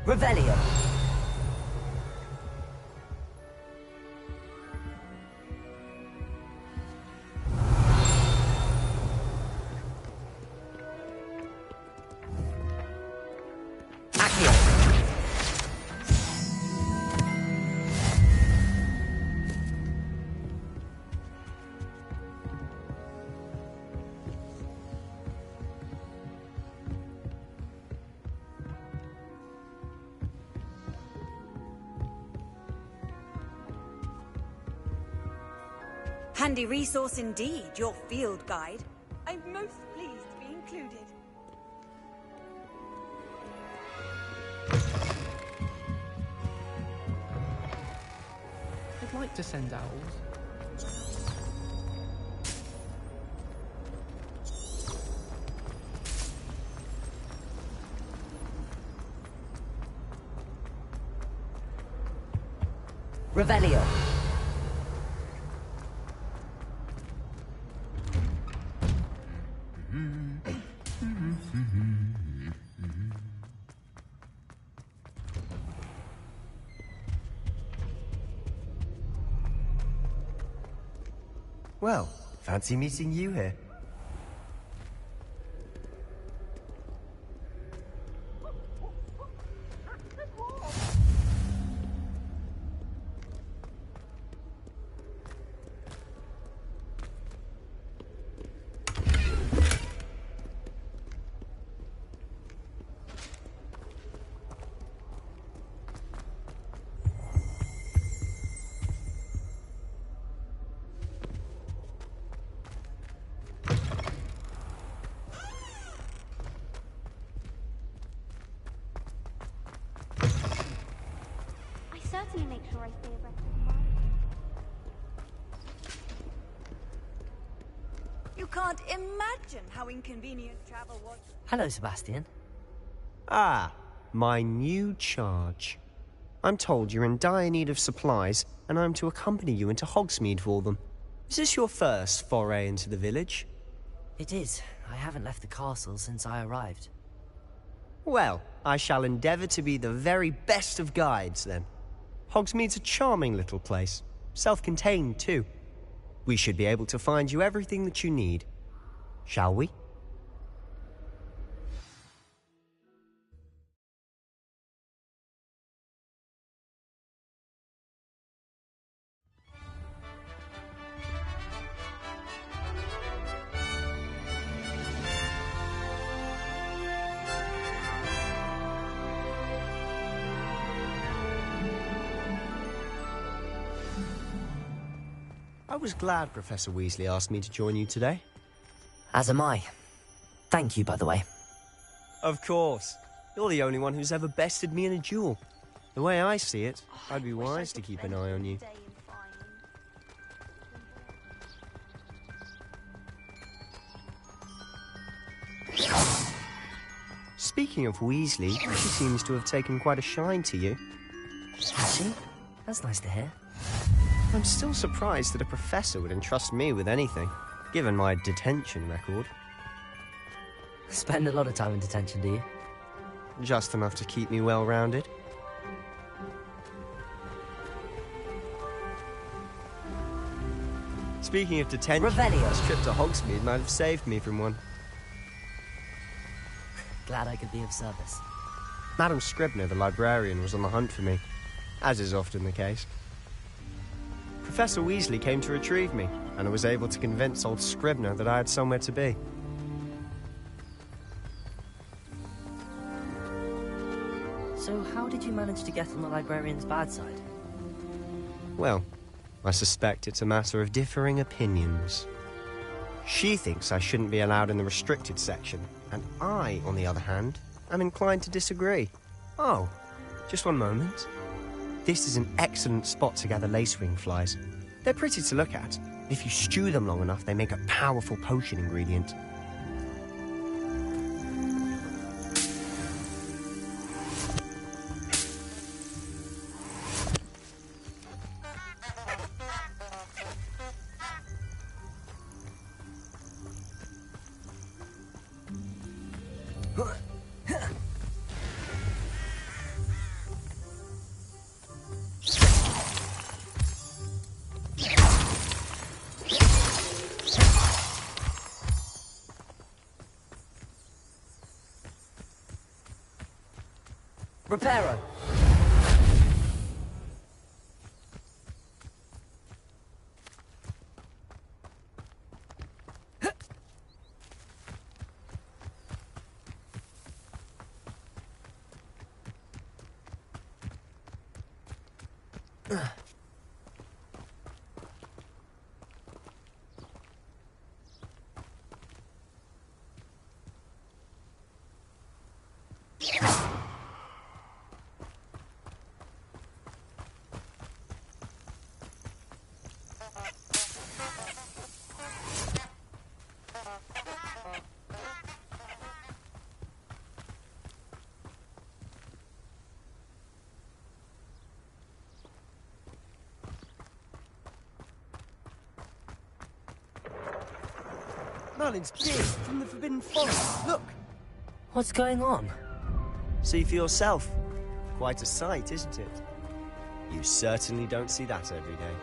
Revelio. Handy resource indeed, your field guide. I'm most pleased to be included. I'd like to send owls. Revelio. Well, fancy meeting you here. Certainly make sure I stay abreast of the market. You can't imagine how inconvenient travel was. Hello, Sebastian. Ah, my new charge. I'm told you're in dire need of supplies, and I'm to accompany you into Hogsmeade for them. Is this your first foray into the village? It is. I haven't left the castle since I arrived. Well, I shall endeavour to be the very best of guides, then. Hogsmeade's a charming little place. Self-contained, too. We should be able to find you everything that you need. Shall we? I was glad Professor Weasley asked me to join you today. As am I. Thank you, by the way. Of course. You're the only one who's ever bested me in a duel. The way I see it, I'd be wise to keep an eye on you. Speaking of Weasley, she seems to have taken quite a shine to you. Has she? That's nice to hear. I'm still surprised that a professor would entrust me with anything, given my detention record. Spend a lot of time in detention, do you? Just enough to keep me well-rounded. Speaking of detention, Revelio. this trip to Hogsmeade might have saved me from one. Glad I could be of service. Madam Scribner, the librarian, was on the hunt for me, as is often the case. Professor Weasley came to retrieve me, and I was able to convince old Scribner that I had somewhere to be. So how did you manage to get on the librarian's bad side? Well, I suspect it's a matter of differing opinions. She thinks I shouldn't be allowed in the restricted section, and I, on the other hand, am inclined to disagree. Oh, just one moment. This is an excellent spot to gather lacewing flies. They're pretty to look at. If you stew them long enough, they make a powerful potion ingredient. Preparo! Merlin's gift from the Forbidden Forest. Look! What's going on? See for yourself. Quite a sight, isn't it? You certainly don't see that every day.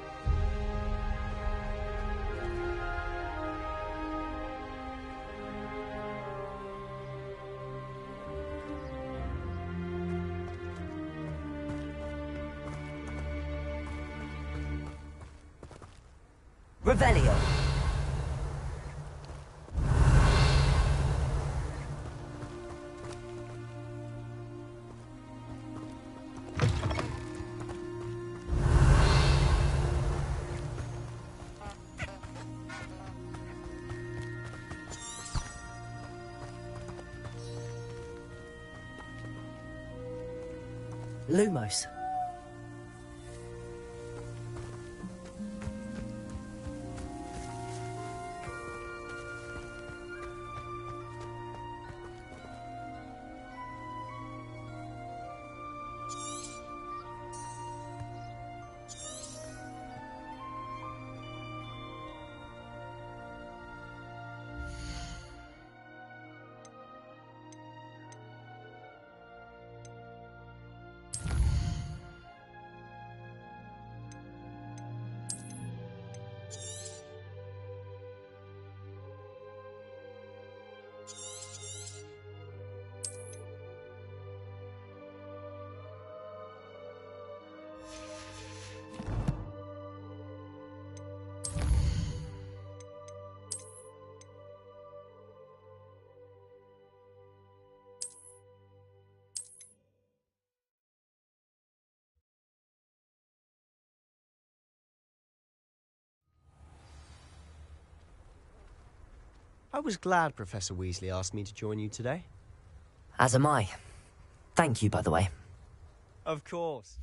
Revelio! Lumos. I was glad Professor Weasley asked me to join you today. As am I. Thank you, by the way. Of course.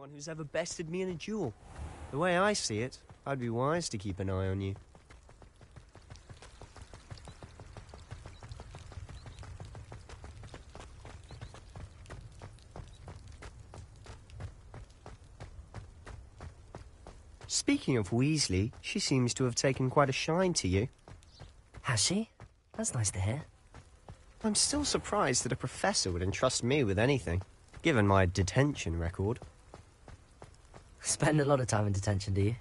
anyone who's ever bested me in a duel. The way I see it, I'd be wise to keep an eye on you. Speaking of Weasley, she seems to have taken quite a shine to you. Has she? That's nice to hear. I'm still surprised that a professor would entrust me with anything, given my detention record. Spend a lot of time in detention, do you?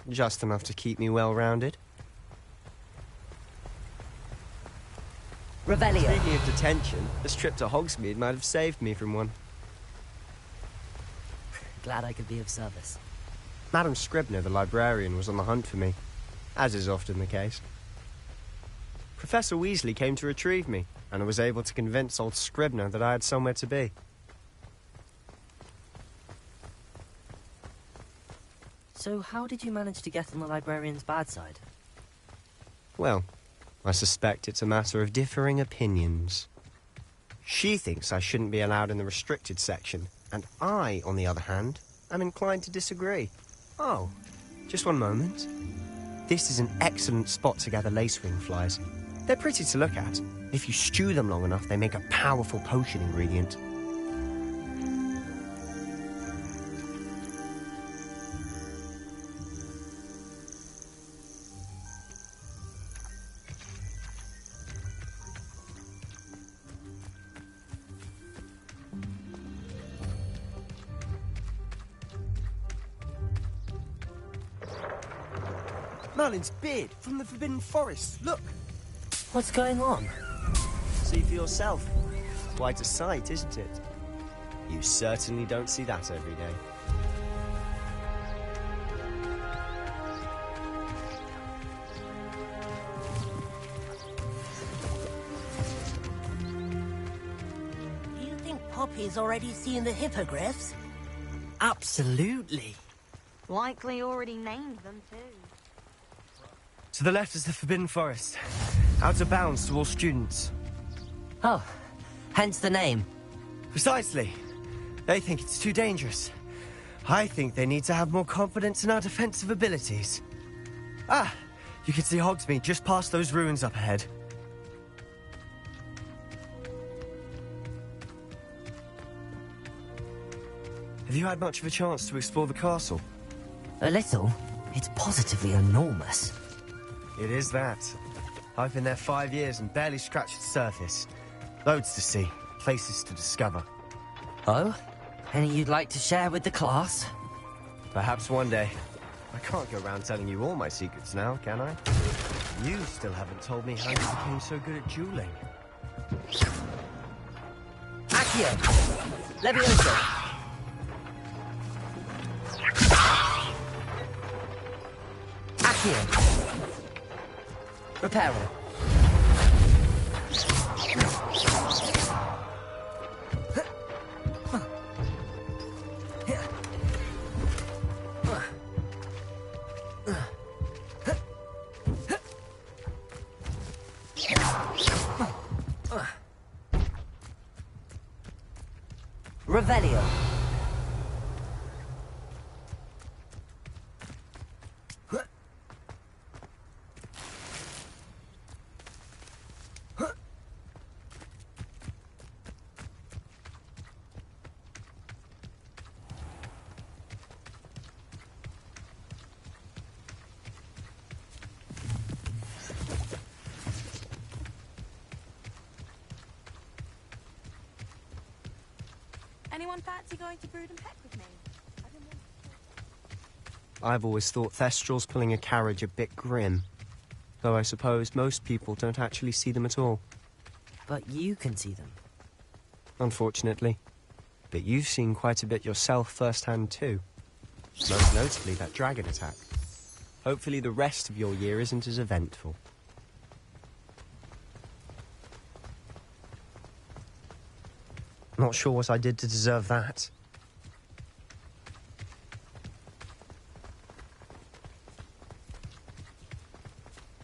Just enough to keep me well-rounded. Revelio. Speaking of detention, this trip to Hogsmeade might have saved me from one. Glad I could be of service. Madam Scribner, the librarian, was on the hunt for me, as is often the case. Professor Weasley came to retrieve me, and I was able to convince old Scribner that I had somewhere to be. So how did you manage to get on the librarian's bad side? Well, I suspect it's a matter of differing opinions. She thinks I shouldn't be allowed in the restricted section, and I, on the other hand, am inclined to disagree. Oh, just one moment. This is an excellent spot to gather lacewing flies. They're pretty to look at. If you stew them long enough, they make a powerful potion ingredient. Merlin's beard from the Forbidden Forest. Look! What's going on? See for yourself. Quite a sight, isn't it? You certainly don't see that every day. Do you think Poppy's already seen the hippogriffs? Absolutely. Likely already named them too. To the left is the Forbidden Forest. Out of bounds to all students. Oh, hence the name. Precisely. They think it's too dangerous. I think they need to have more confidence in our defensive abilities. Ah, you can see Hogsmeade just past those ruins up ahead. Have you had much of a chance to explore the castle? A little. It's positively enormous. It is that. I've been there 5 years and barely scratched the surface. Loads to see, places to discover. Oh? Any you'd like to share with the class? Perhaps one day. I can't go around telling you all my secrets now, can I? You still haven't told me how you became so good at dueling. Accio! Levioso! Accio! Reparo. Revelio. Anyone fancy going to Brood and Peck with me? I've always thought Thestrals pulling a carriage a bit grim. Though I suppose most people don't actually see them at all. But you can see them. Unfortunately. But you've seen quite a bit yourself firsthand too. Most notably that dragon attack. Hopefully the rest of your year isn't as eventful. Not sure what I did to deserve that.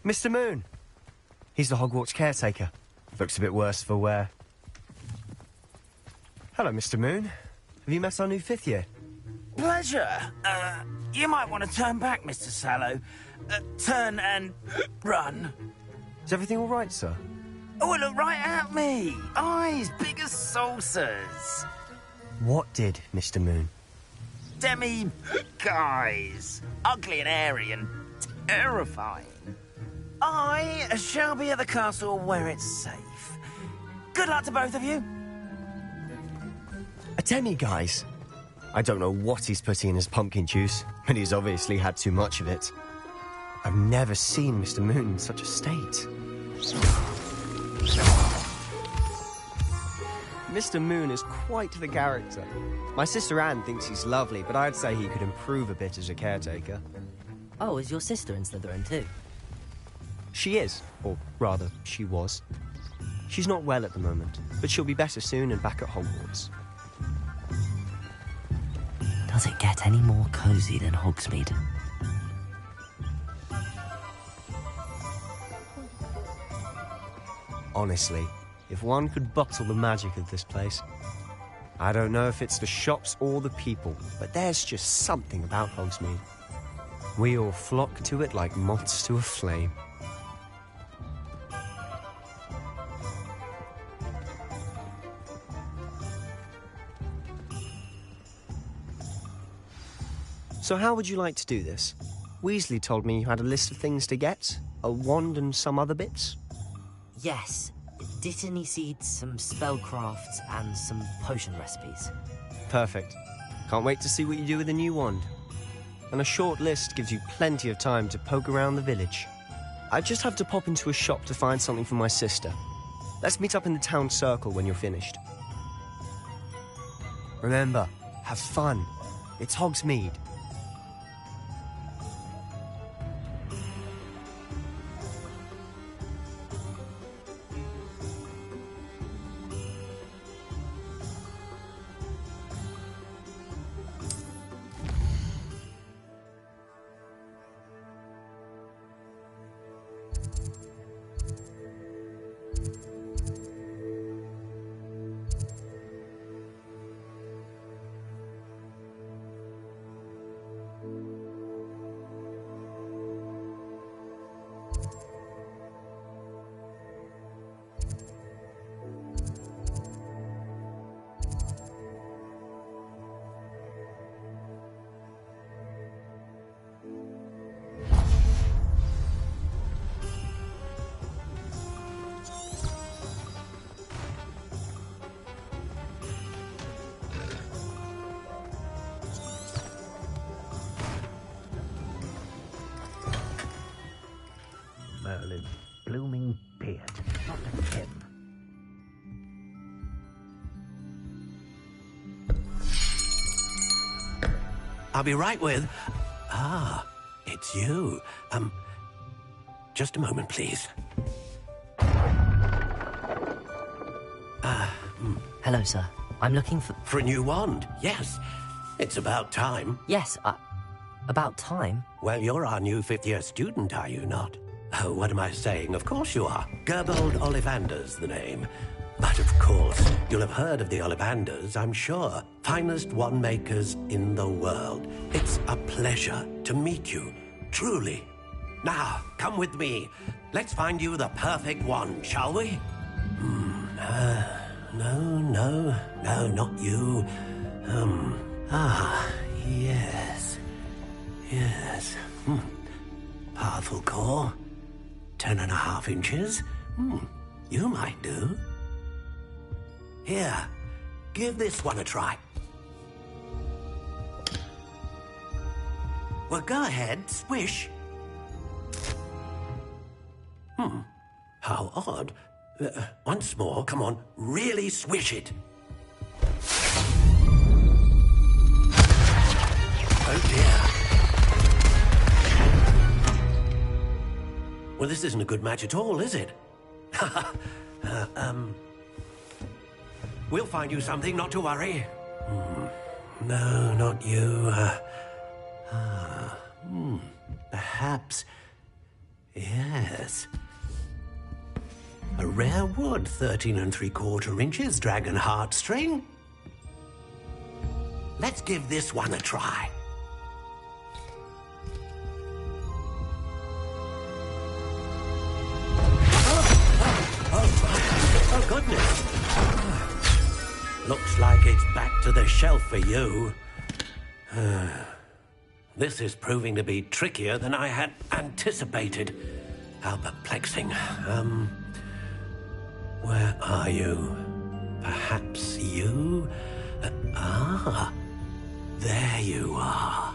Mr. Moon! He's the Hogwarts caretaker. Looks a bit worse for wear. Hello, Mr. Moon. Have you met our new 5th year? Pleasure. You might want to turn back, Mr. Sallow. Turn and run. Is everything all right, sir? Oh, look right at me. Eyes big as saucers. What did, Mr. Moon? Guys. Ugly and hairy and terrifying. I shall be at the castle where it's safe. Good luck to both of you. A demi-guise? I don't know what he's putting in his pumpkin juice, but he's obviously had too much of it. I've never seen Mr. Moon in such a state. Mr. Moon is quite the character. My sister Anne thinks he's lovely, but I'd say he could improve a bit as a caretaker. Oh, is your sister in Slytherin too? She is, or rather, she was. She's not well at the moment, but she'll be better soon and back at Hogwarts. Does it get any more cozy than Hogsmeade? Honestly, if one could bottle the magic of this place. I don't know if it's the shops or the people, but there's just something about Hogsmeade. We all flock to it like moths to a flame. So how would you like to do this? Weasley told me you had a list of things to get, a wand and some other bits. Yes. Dittany seeds, some spellcrafts, and some potion recipes. Perfect. Can't wait to see what you do with the new wand. And a short list gives you plenty of time to poke around the village. I just have to pop into a shop to find something for my sister. Let's meet up in the town circle when you're finished. Remember, have fun. It's Hogsmeade. Merlin's blooming beard, not him. I'll be right with... Ah, it's you. Just a moment, please. Hello, sir. I'm looking for... For a new wand, yes. It's about time. Yes, about time? Well, you're our new fifth-year student, are you not? Oh, what am I saying? Of course you are. Gerbold Ollivander's the name. But of course, you'll have heard of the Ollivanders, I'm sure. Finest wand makers in the world. It's a pleasure to meet you, truly. Now, come with me. Let's find you the perfect wand, shall we? No, not you. Yes. Powerful core. 10.5 inches. You might do. Here, give this one a try. Well, go ahead, swish. How odd. Once more, come on, really swish it. Oh dear. Well, this isn't a good match at all, is it? We'll find you something, not to worry. No, not you. Perhaps. Yes. A rare wood, 13 3/4 inches, dragon heartstring. let's give this one a try. Oh, goodness. Looks like it's back to the shelf for you. This is proving to be trickier than I had anticipated. How perplexing. Where are you? Perhaps you? There you are.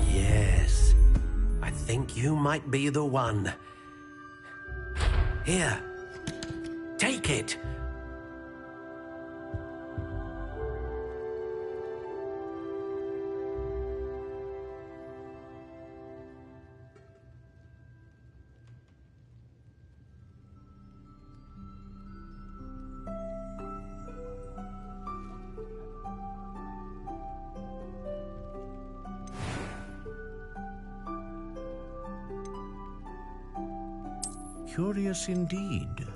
Yes, I think you might be the one. Here, take it. Curious indeed.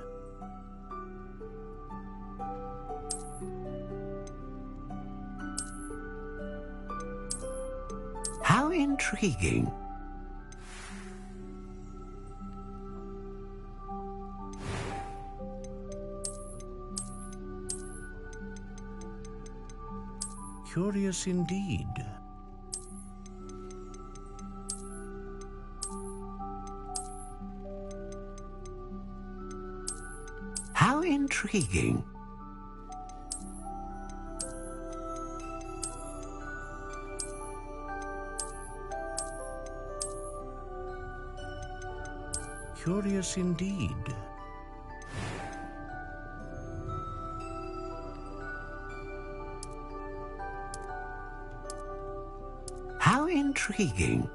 How intriguing. Curious indeed. How intriguing. Curious indeed. How intriguing.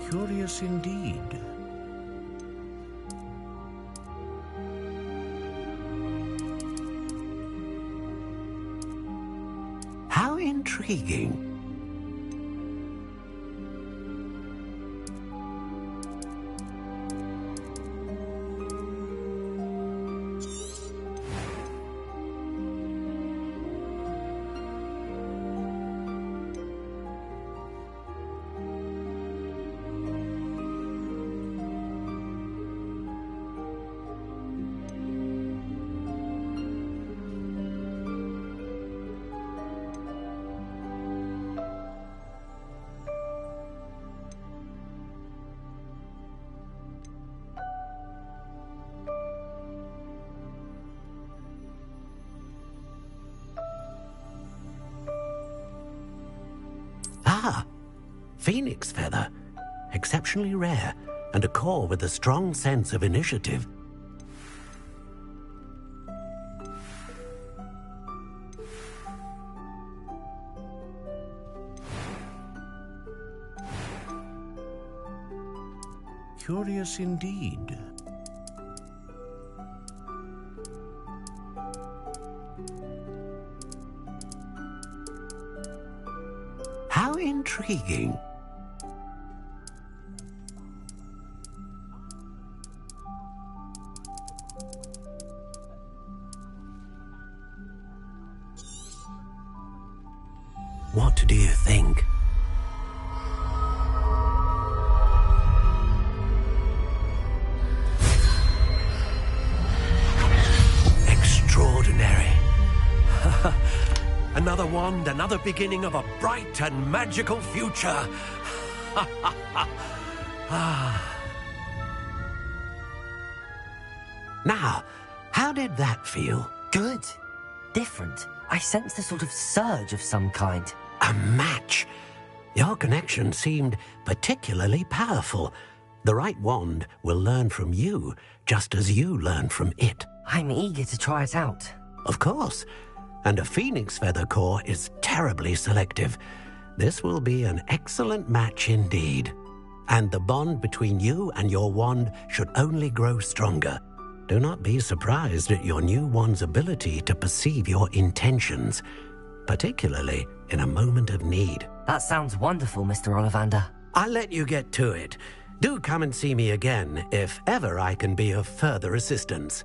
Curious indeed. How intriguing. Ah, phoenix feather. Exceptionally rare, and a core with a strong sense of initiative. Curious indeed. How intriguing. What do you think? Extraordinary. Another wand, another beginning of a bright and magical future. Now, how did that feel? Good. Different. I sensed a sort of surge of some kind. A match. Your connection seemed particularly powerful. The right wand will learn from you, just as you learn from it. I'm eager to try it out. Of course. And a phoenix feather core is terribly selective. This will be an excellent match indeed. And the bond between you and your wand should only grow stronger. Do not be surprised at your new wand's ability to perceive your intentions. particularly in a moment of need. That sounds wonderful, Mr. Ollivander. I'll let you get to it. Do come and see me again if ever I can be of further assistance.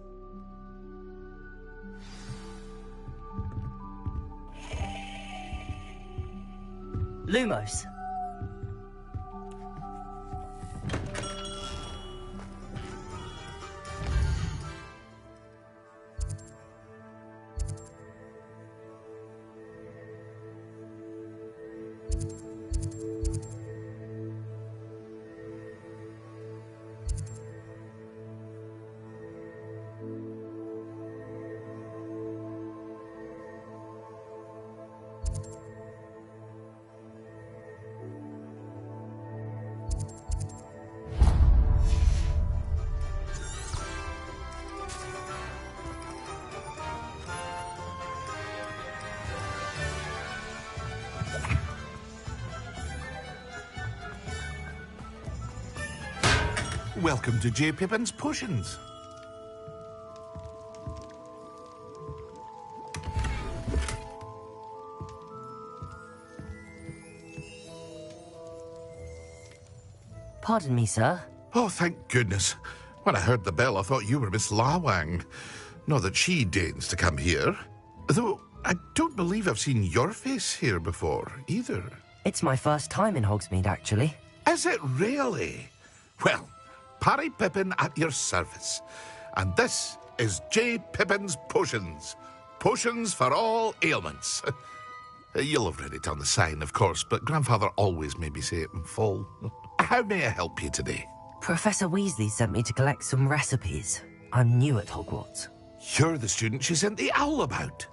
Lumos. Welcome to J. Pippin's Potions. Pardon me, sir. Oh, thank goodness. When I heard the bell, I thought you were Miss Lawang. Not that she deigns to come here. Though I don't believe I've seen your face here before, either. It's my first time in Hogsmeade, actually. Is it really? Well, Parry Pippin at your service. And this is J. Pippin's Potions. Potions for all ailments. You'll have read it on the sign, of course, but Grandfather always made me say it in full. How may I help you today? Professor Weasley sent me to collect some recipes. I'm new at Hogwarts. You're the student she sent the owl about.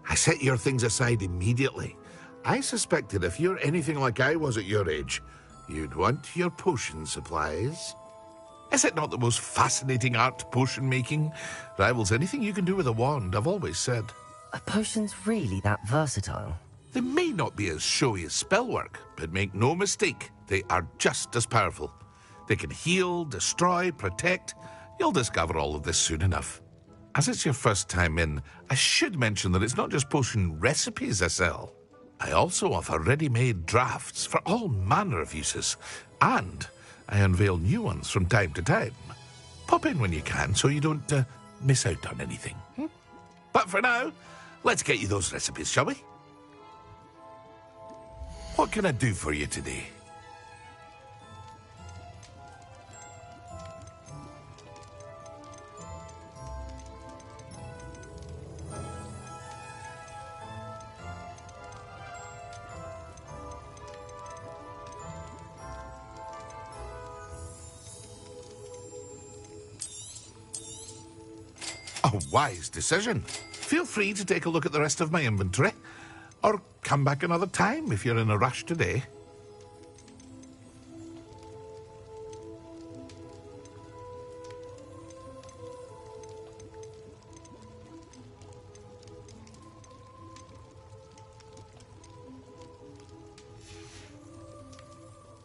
I set your things aside immediately. I suspected if you're anything like I was at your age, you'd want your potion supplies. Is it not the most fascinating art, potion making? Rivals anything you can do with a wand, I've always said. Are potions really that versatile? They may not be as showy as spellwork, but make no mistake, they are just as powerful. They can heal, destroy, protect. You'll discover all of this soon enough. As it's your first time in, I should mention that it's not just potion recipes I sell. I also offer ready-made drafts for all manner of uses, and I unveil new ones from time to time. Pop in when you can so you don't miss out on anything. But for now, let's get you those recipes, shall we? What can I do for you today? A wise decision. Feel free to take a look at the rest of my inventory, or come back another time if you're in a rush today.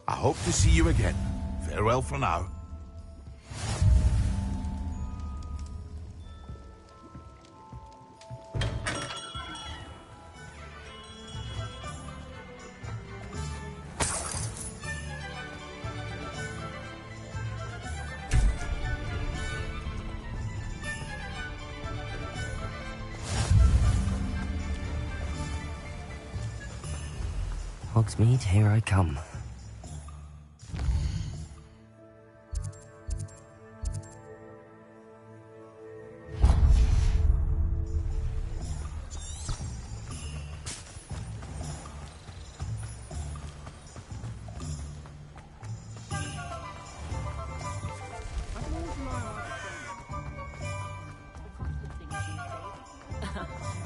I hope to see you again. Farewell for now. Hogsmeade, here I come.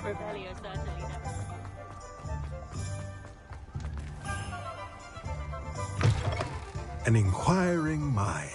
Rebellion certainly never. An inquiring mind.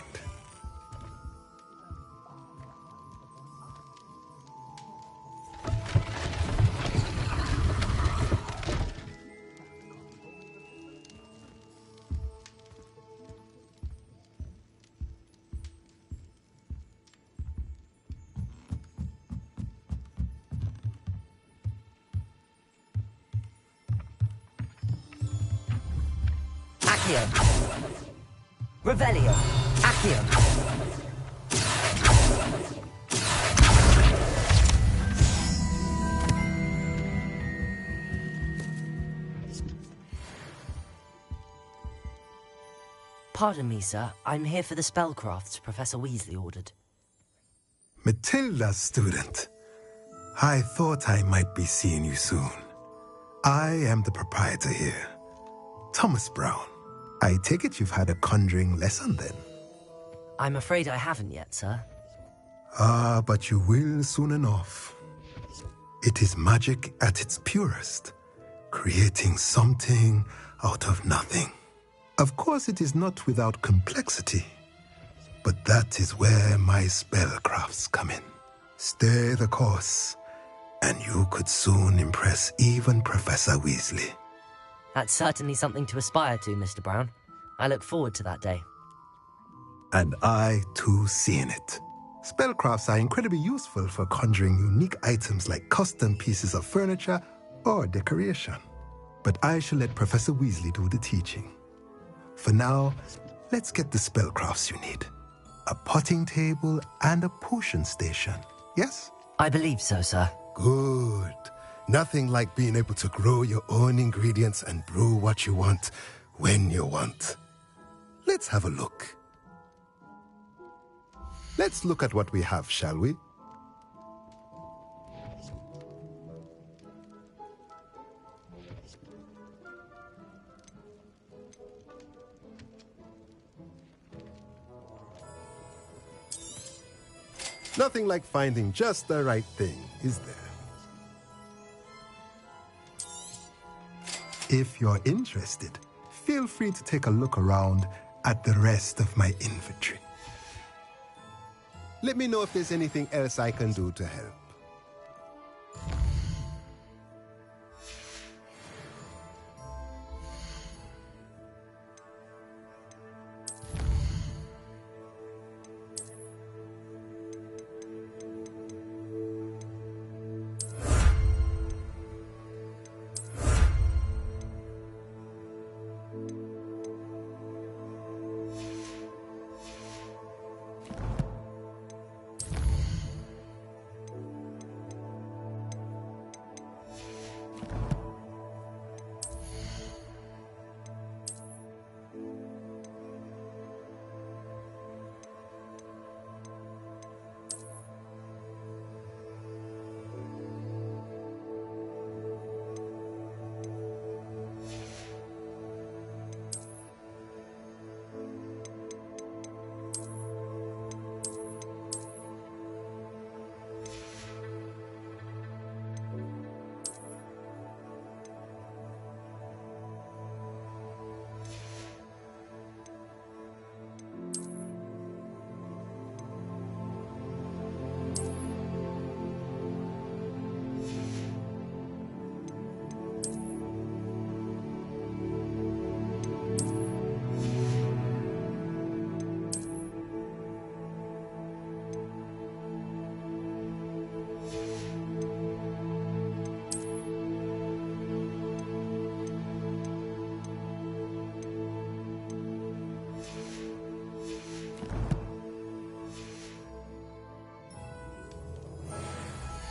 Accio. Revelio. Accio. Pardon me, sir. I'm here for the spellcrafts Professor Weasley ordered. Matilda's student. I thought I might be seeing you soon. I am the proprietor here, Thomas Brown. I take it you've had a conjuring lesson then? I'm afraid I haven't yet, sir. Ah, but you will soon enough. It is magic at its purest, creating something out of nothing. Of course, it is not without complexity, but that is where my spellcrafts come in. Stay the course, and you could soon impress even Professor Weasley. That's certainly something to aspire to, Mr. Brown. I look forward to that day. And I, too, seeing it. Spellcrafts are incredibly useful for conjuring unique items like custom pieces of furniture or decoration. But I shall let Professor Weasley do the teaching. For now, let's get the spellcrafts you need. A potting table and a potion station, yes? I believe so, sir. Good. Nothing like being able to grow your own ingredients and brew what you want when you want. Let's have a look. Let's look at what we have, shall we? Nothing like finding just the right thing, is there? If you're interested, feel free to take a look around at the rest of my inventory. Let me know if there's anything else I can do to help.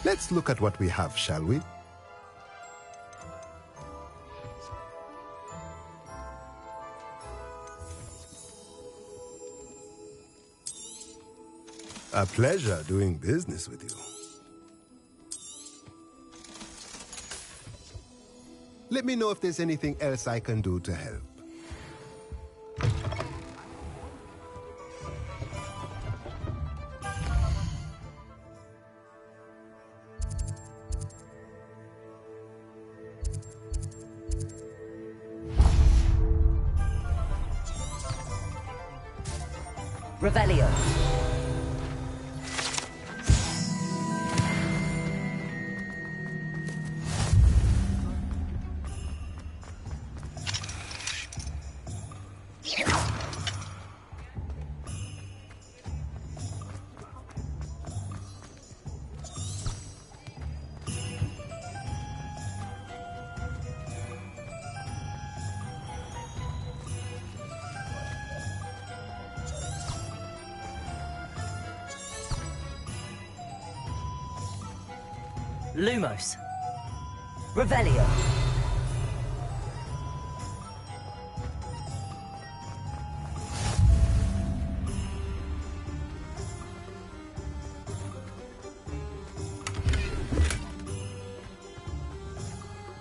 Let's look at what we have, shall we? A pleasure doing business with you. Let me know if there's anything else I can do to help. Revelio. Lumos. Revelio.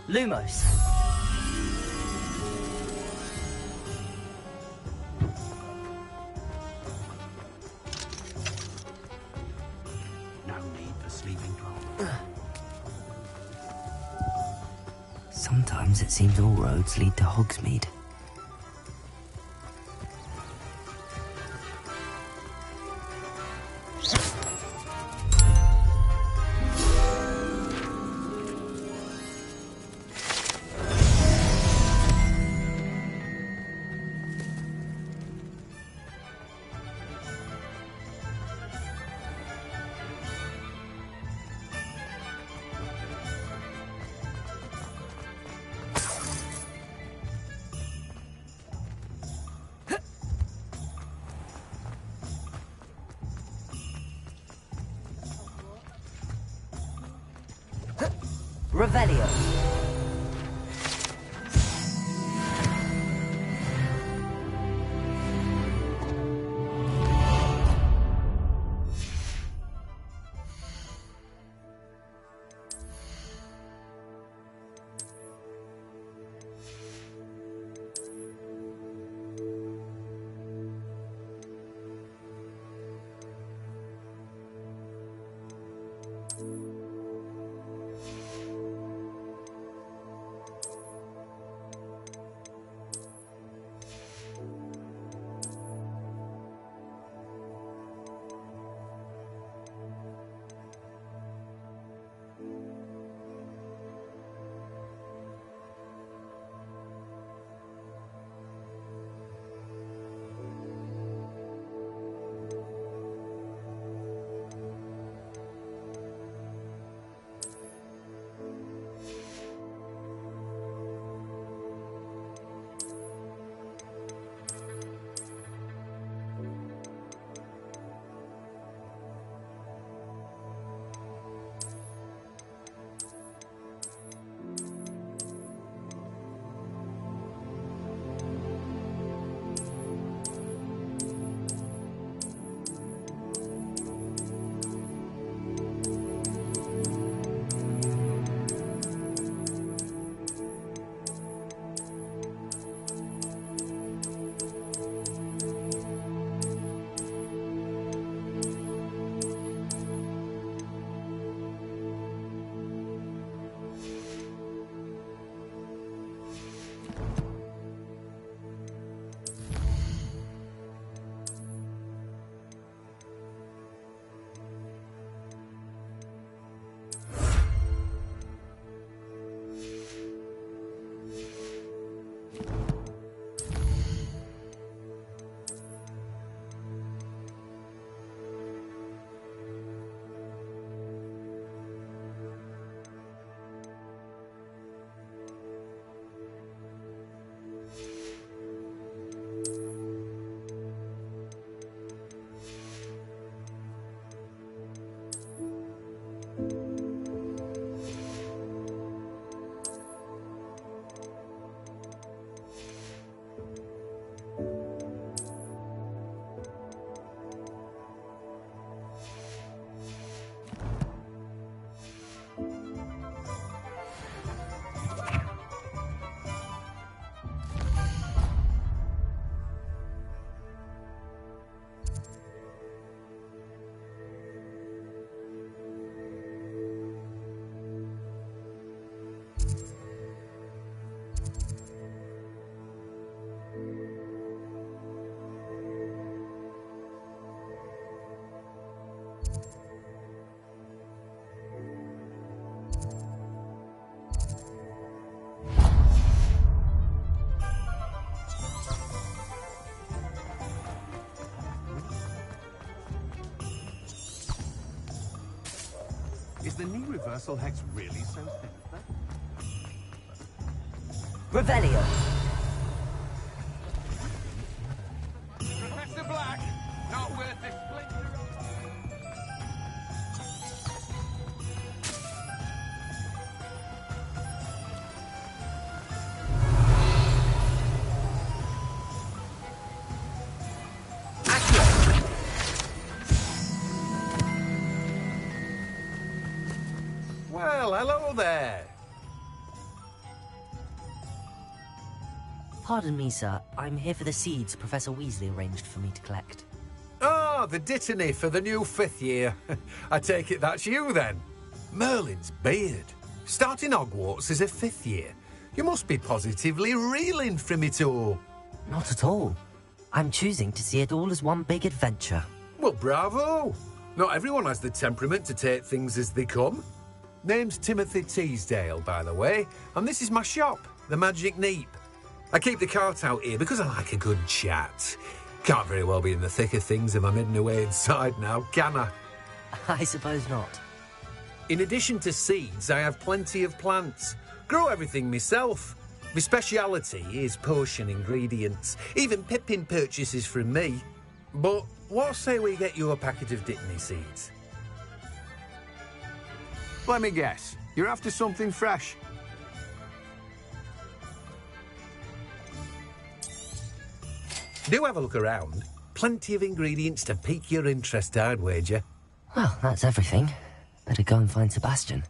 Lumos. No need for sleeping clothes. Sometimes it seems all roads lead to Hogsmeade. Revelio. Is the knee reversal hex really so thin? Revelio. Professor Black, not worth this splinter. Well, hello there. Pardon me, sir. I'm here for the seeds Professor Weasley arranged for me to collect. Ah, the dittany for the new 5th year. I take it that's you, then. Merlin's beard. Starting Hogwarts as a 5th year. You must be positively reeling from it all. Not at all. I'm choosing to see it all as one big adventure. Well, bravo. Not everyone has the temperament to take things as they come. Name's Timothy Teasdale, by the way, and this is my shop, the Magic Neep. I keep the cart out here because I like a good chat. Can't very well be in the thick of things if I'm hidden away inside now, can I? I suppose not. In addition to seeds, I have plenty of plants. Grow everything myself. My speciality is potion ingredients. Even Pippin purchases from me. But what say we get you a packet of dittany seeds? Let me guess. You're after something fresh. Do have a look around. Plenty of ingredients to pique your interest, I'd wager. Well, that's everything. Better go and find Sebastian.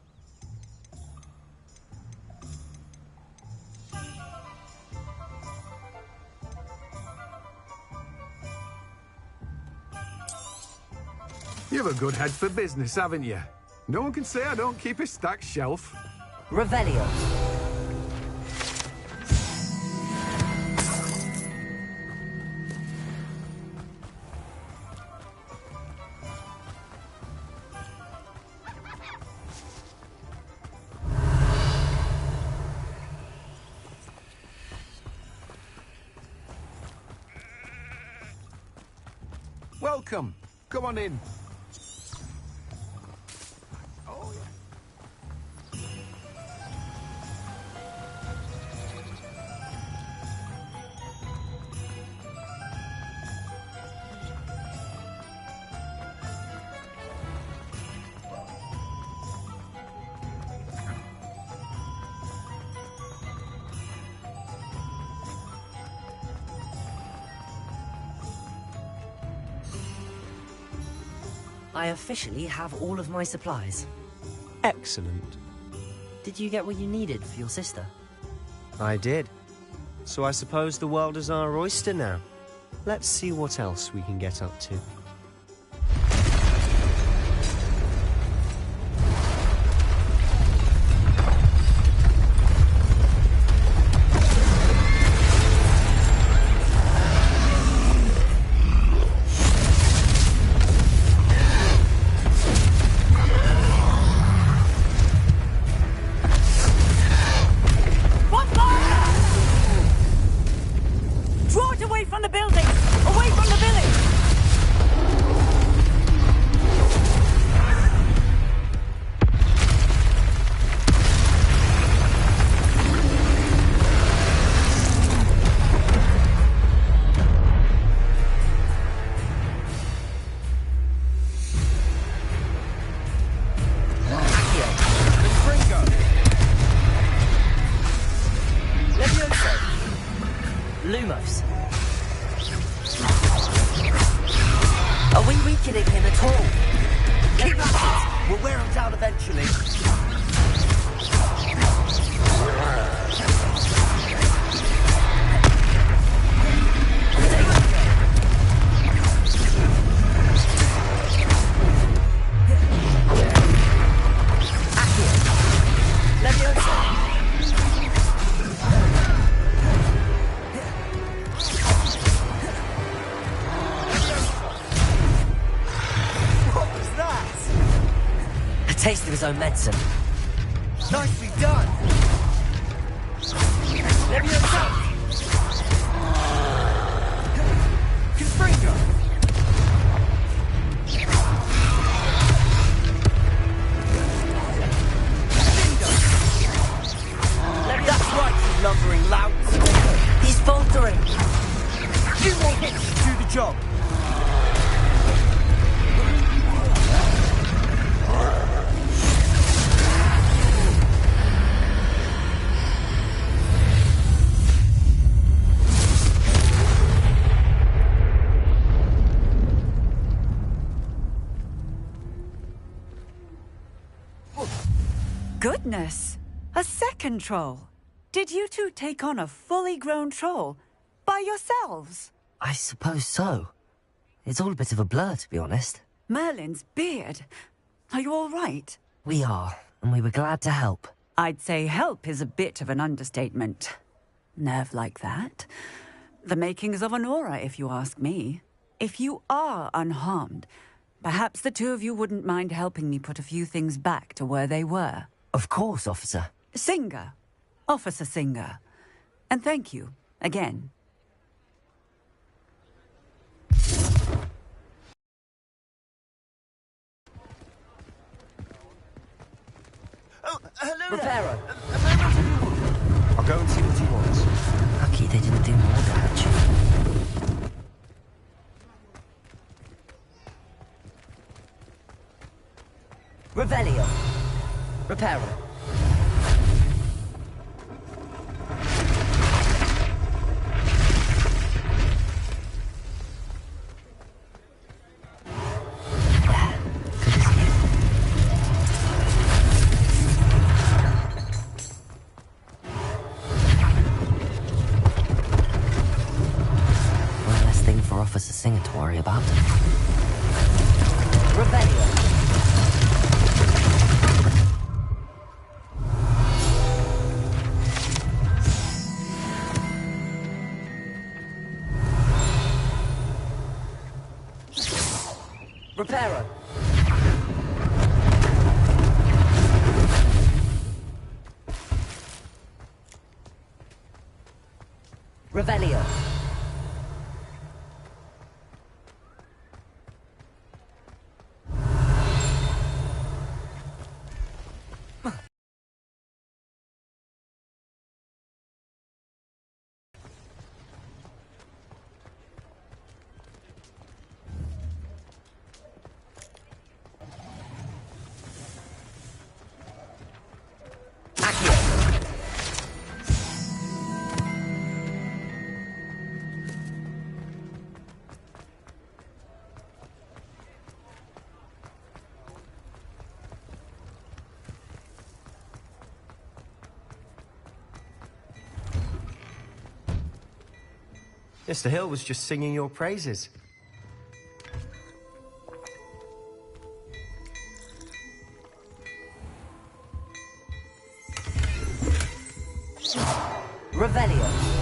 You've a good head for business, haven't you? No one can say I don't keep a stacked shelf. Revelio. Welcome. Come on in. I officially have all of my supplies. Excellent. Did you get what you needed for your sister? I did. So I suppose the world is our oyster now. Let's see what else we can get up to. Lumos. Are we weakening him at all? Keep at it! We'll wear him down eventually. Taste of his own medicine. Nicely done! Leviosa! Confringo! That's right, you lumbering louts! He's faltering! Few more hits to do the job! goodness! A second troll! Did you two take on a fully grown troll? By yourselves? I suppose so. It's all a bit of a blur, to be honest. Merlin's beard. Are you all right? We are, and we were glad to help. I'd say help is a bit of an understatement. Nerve like that. The makings of an aura, if you ask me. If you are unharmed, perhaps the two of you wouldn't mind helping me put a few things back to where they were. Of course, officer. Singer. Officer Singer. And thank you, again. Oh, hello Reparo. I'll go and see what he wants. Lucky they didn't do more damage. Revelio. Reparo. Officer Singer to worry about. Revelio. Reparo. Revelio. Mr. Hill was just singing your praises. Revelio.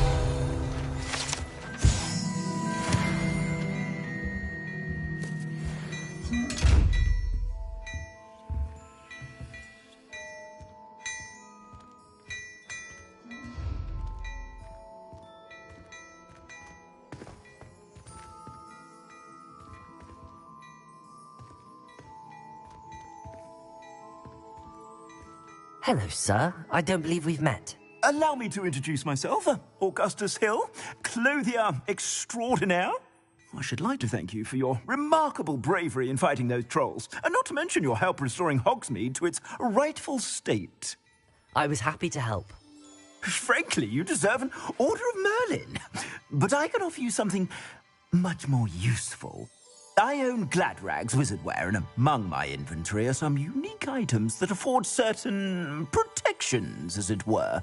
Hello, sir. I don't believe we've met. Allow me to introduce myself, Augustus Hill, clothier extraordinaire. I should like to thank you for your remarkable bravery in fighting those trolls, and not to mention your help restoring Hogsmeade to its rightful state. I was happy to help. Frankly, you deserve an Order of Merlin. But I can offer you something much more useful. I own Gladrag's wizardware, and among my inventory are some unique items that afford certain protections, as it were.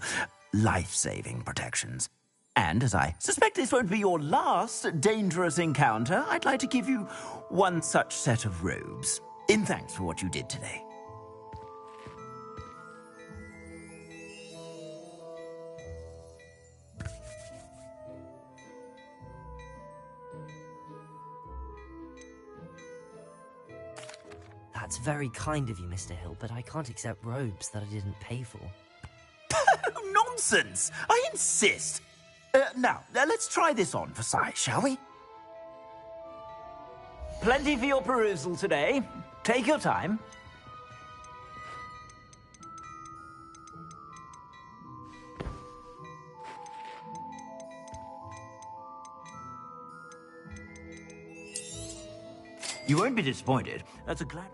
Life-saving protections. And as I suspect this won't be your last dangerous encounter, I'd like to give you one such set of robes, in thanks for what you did today. That's very kind of you, Mr. Hill, but I can't accept robes that I didn't pay for. Nonsense! I insist! Now, let's try this on for size, shall we? Plenty for your perusal today. Take your time. You won't be disappointed. That's a glad...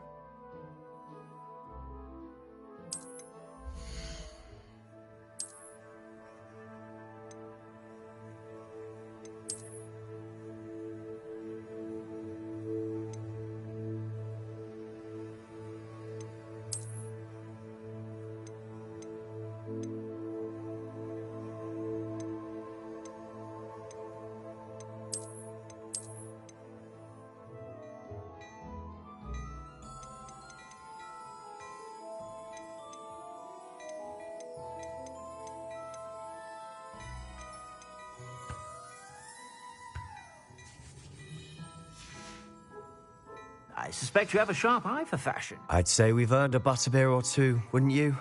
I suspect you have a sharp eye for fashion. I'd say we've earned a butterbeer or two, wouldn't you?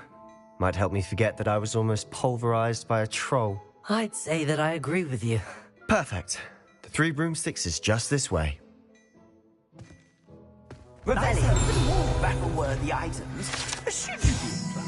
Might help me forget that I was almost pulverized by a troll. I'd say that I agree with you. Perfect. The Three Broomsticks is just this way. Rebellion. More battle-worthy items. Should you be inclined?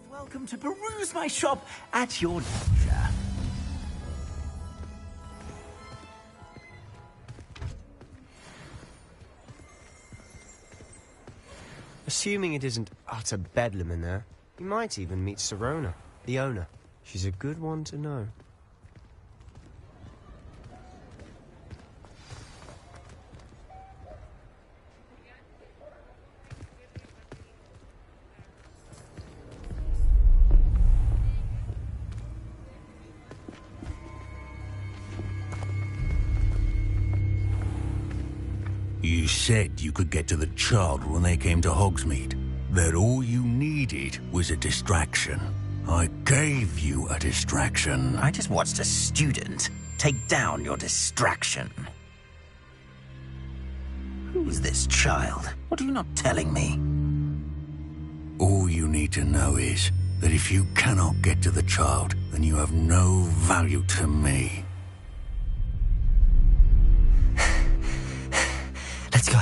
Welcome to peruse my shop at your leisure. Assuming it isn't utter bedlam in there, you might even meet Sirona, the owner. She's a good one to know. You said you could get to the child when they came to Hogsmeade. That all you needed was a distraction. I gave you a distraction. I just watched a student take down your distraction. Who's this child? What are you not telling me? All you need to know is that if you cannot get to the child, then you have no value to me. Let's go.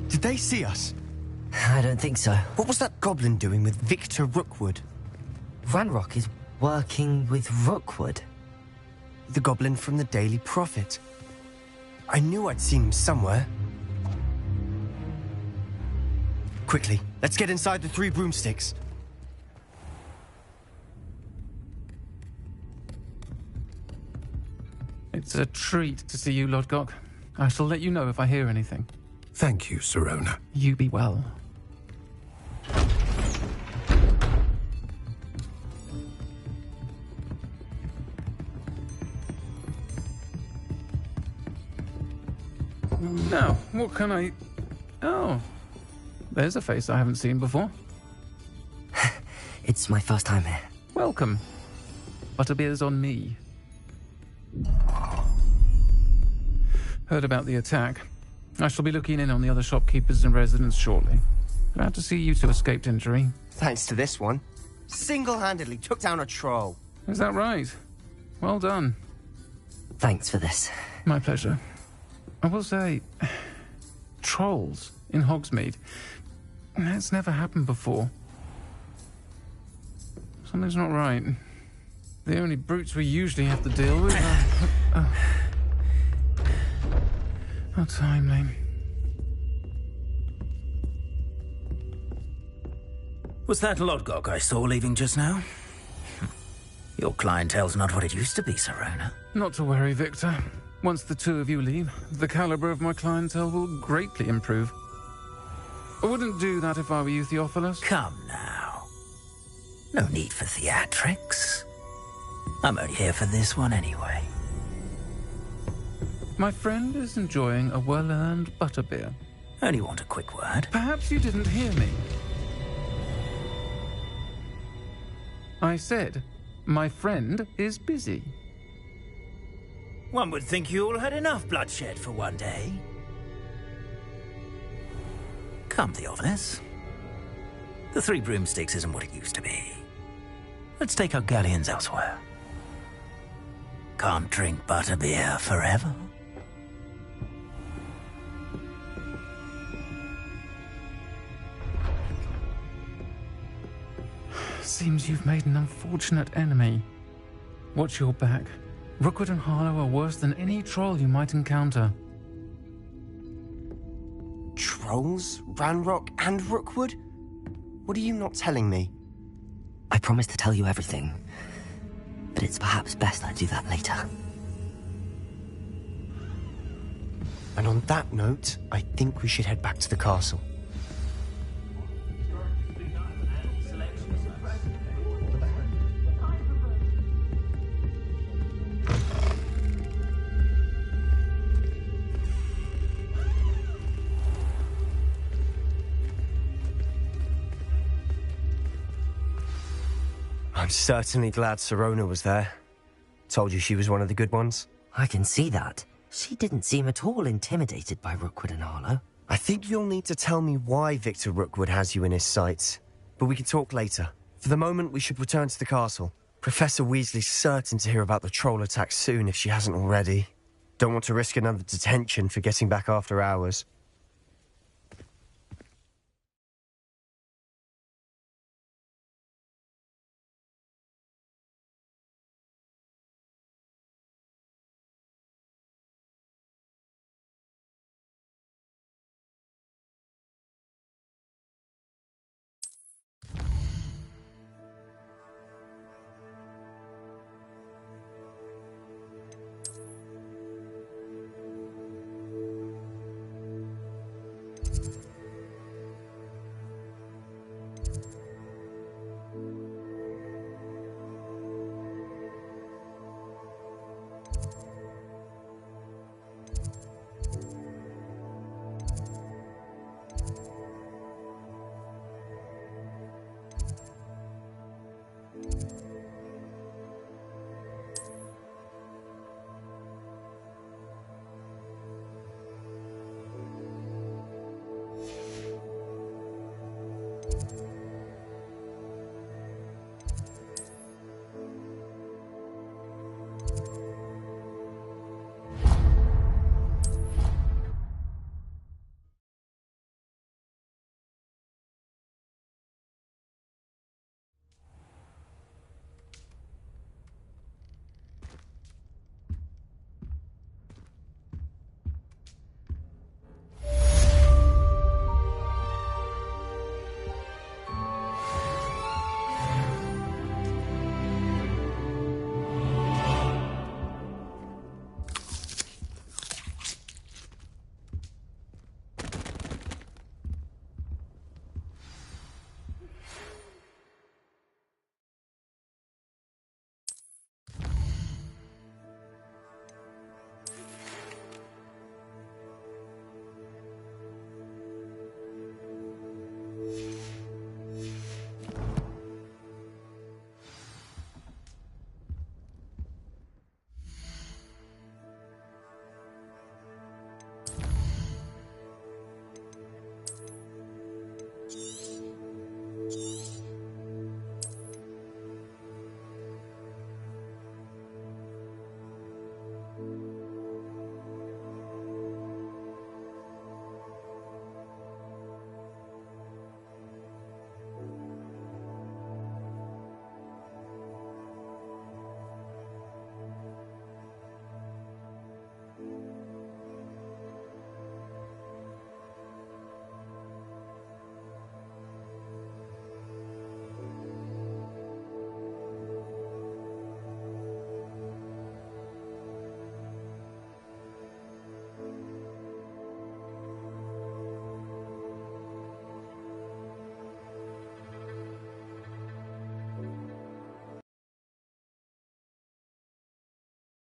Did they see us? I don't think so. What was that goblin doing with Victor Rookwood? Ranrock is working with Rookwood. The goblin from the Daily Prophet. I knew I'd seen him somewhere. Quickly, let's get inside the Three Broomsticks. It's a treat to see you, Lodgok. I shall let you know if I hear anything. Thank you, Sirona. You be well. Now, what can I... Oh, there's a face I haven't seen before. It's my first time here. Welcome. Butterbeer's on me. Heard about the attack. I shall be looking in on the other shopkeepers and residents shortly. Glad to see you two escaped injury. Thanks to this one. Single-handedly took down a troll. Is that right? Well done. Thanks for this. My pleasure. I will say, trolls in Hogsmeade. That's never happened before. Something's not right. The only brutes we usually have to deal with are... How timely. Was that Lodgok I saw leaving just now? Your clientele's not what it used to be, Sirona. Not to worry, Victor. Once the two of you leave, the caliber of my clientele will greatly improve. I wouldn't do that if I were you, Theophilus. Come now. No need for theatrics. I'm only here for this one anyway. My friend is enjoying a well-earned butterbeer. Only want a quick word. Perhaps you didn't hear me. I said, my friend is busy. One would think you all had enough bloodshed for one day. Come, Theophilus. The Three Broomsticks isn't what it used to be. Let's take our galleons elsewhere. Can't drink butterbeer forever. seems you've made an unfortunate enemy. Watch your back. Rookwood and Harlow are worse than any troll you might encounter. Trolls? Ranrock and Rookwood? What are you not telling me? I promised to tell you everything, but it's perhaps best I do that later. And on that note, I think we should head back to the castle. I'm certainly glad Sirona was there. Told you she was one of the good ones. I can see that. She didn't seem at all intimidated by Rookwood and Harlow. I think you'll need to tell me why Victor Rookwood has you in his sights. But we can talk later. For the moment, we should return to the castle. Professor Weasley's certain to hear about the troll attack soon if she hasn't already. Don't want to risk another detention for getting back after hours.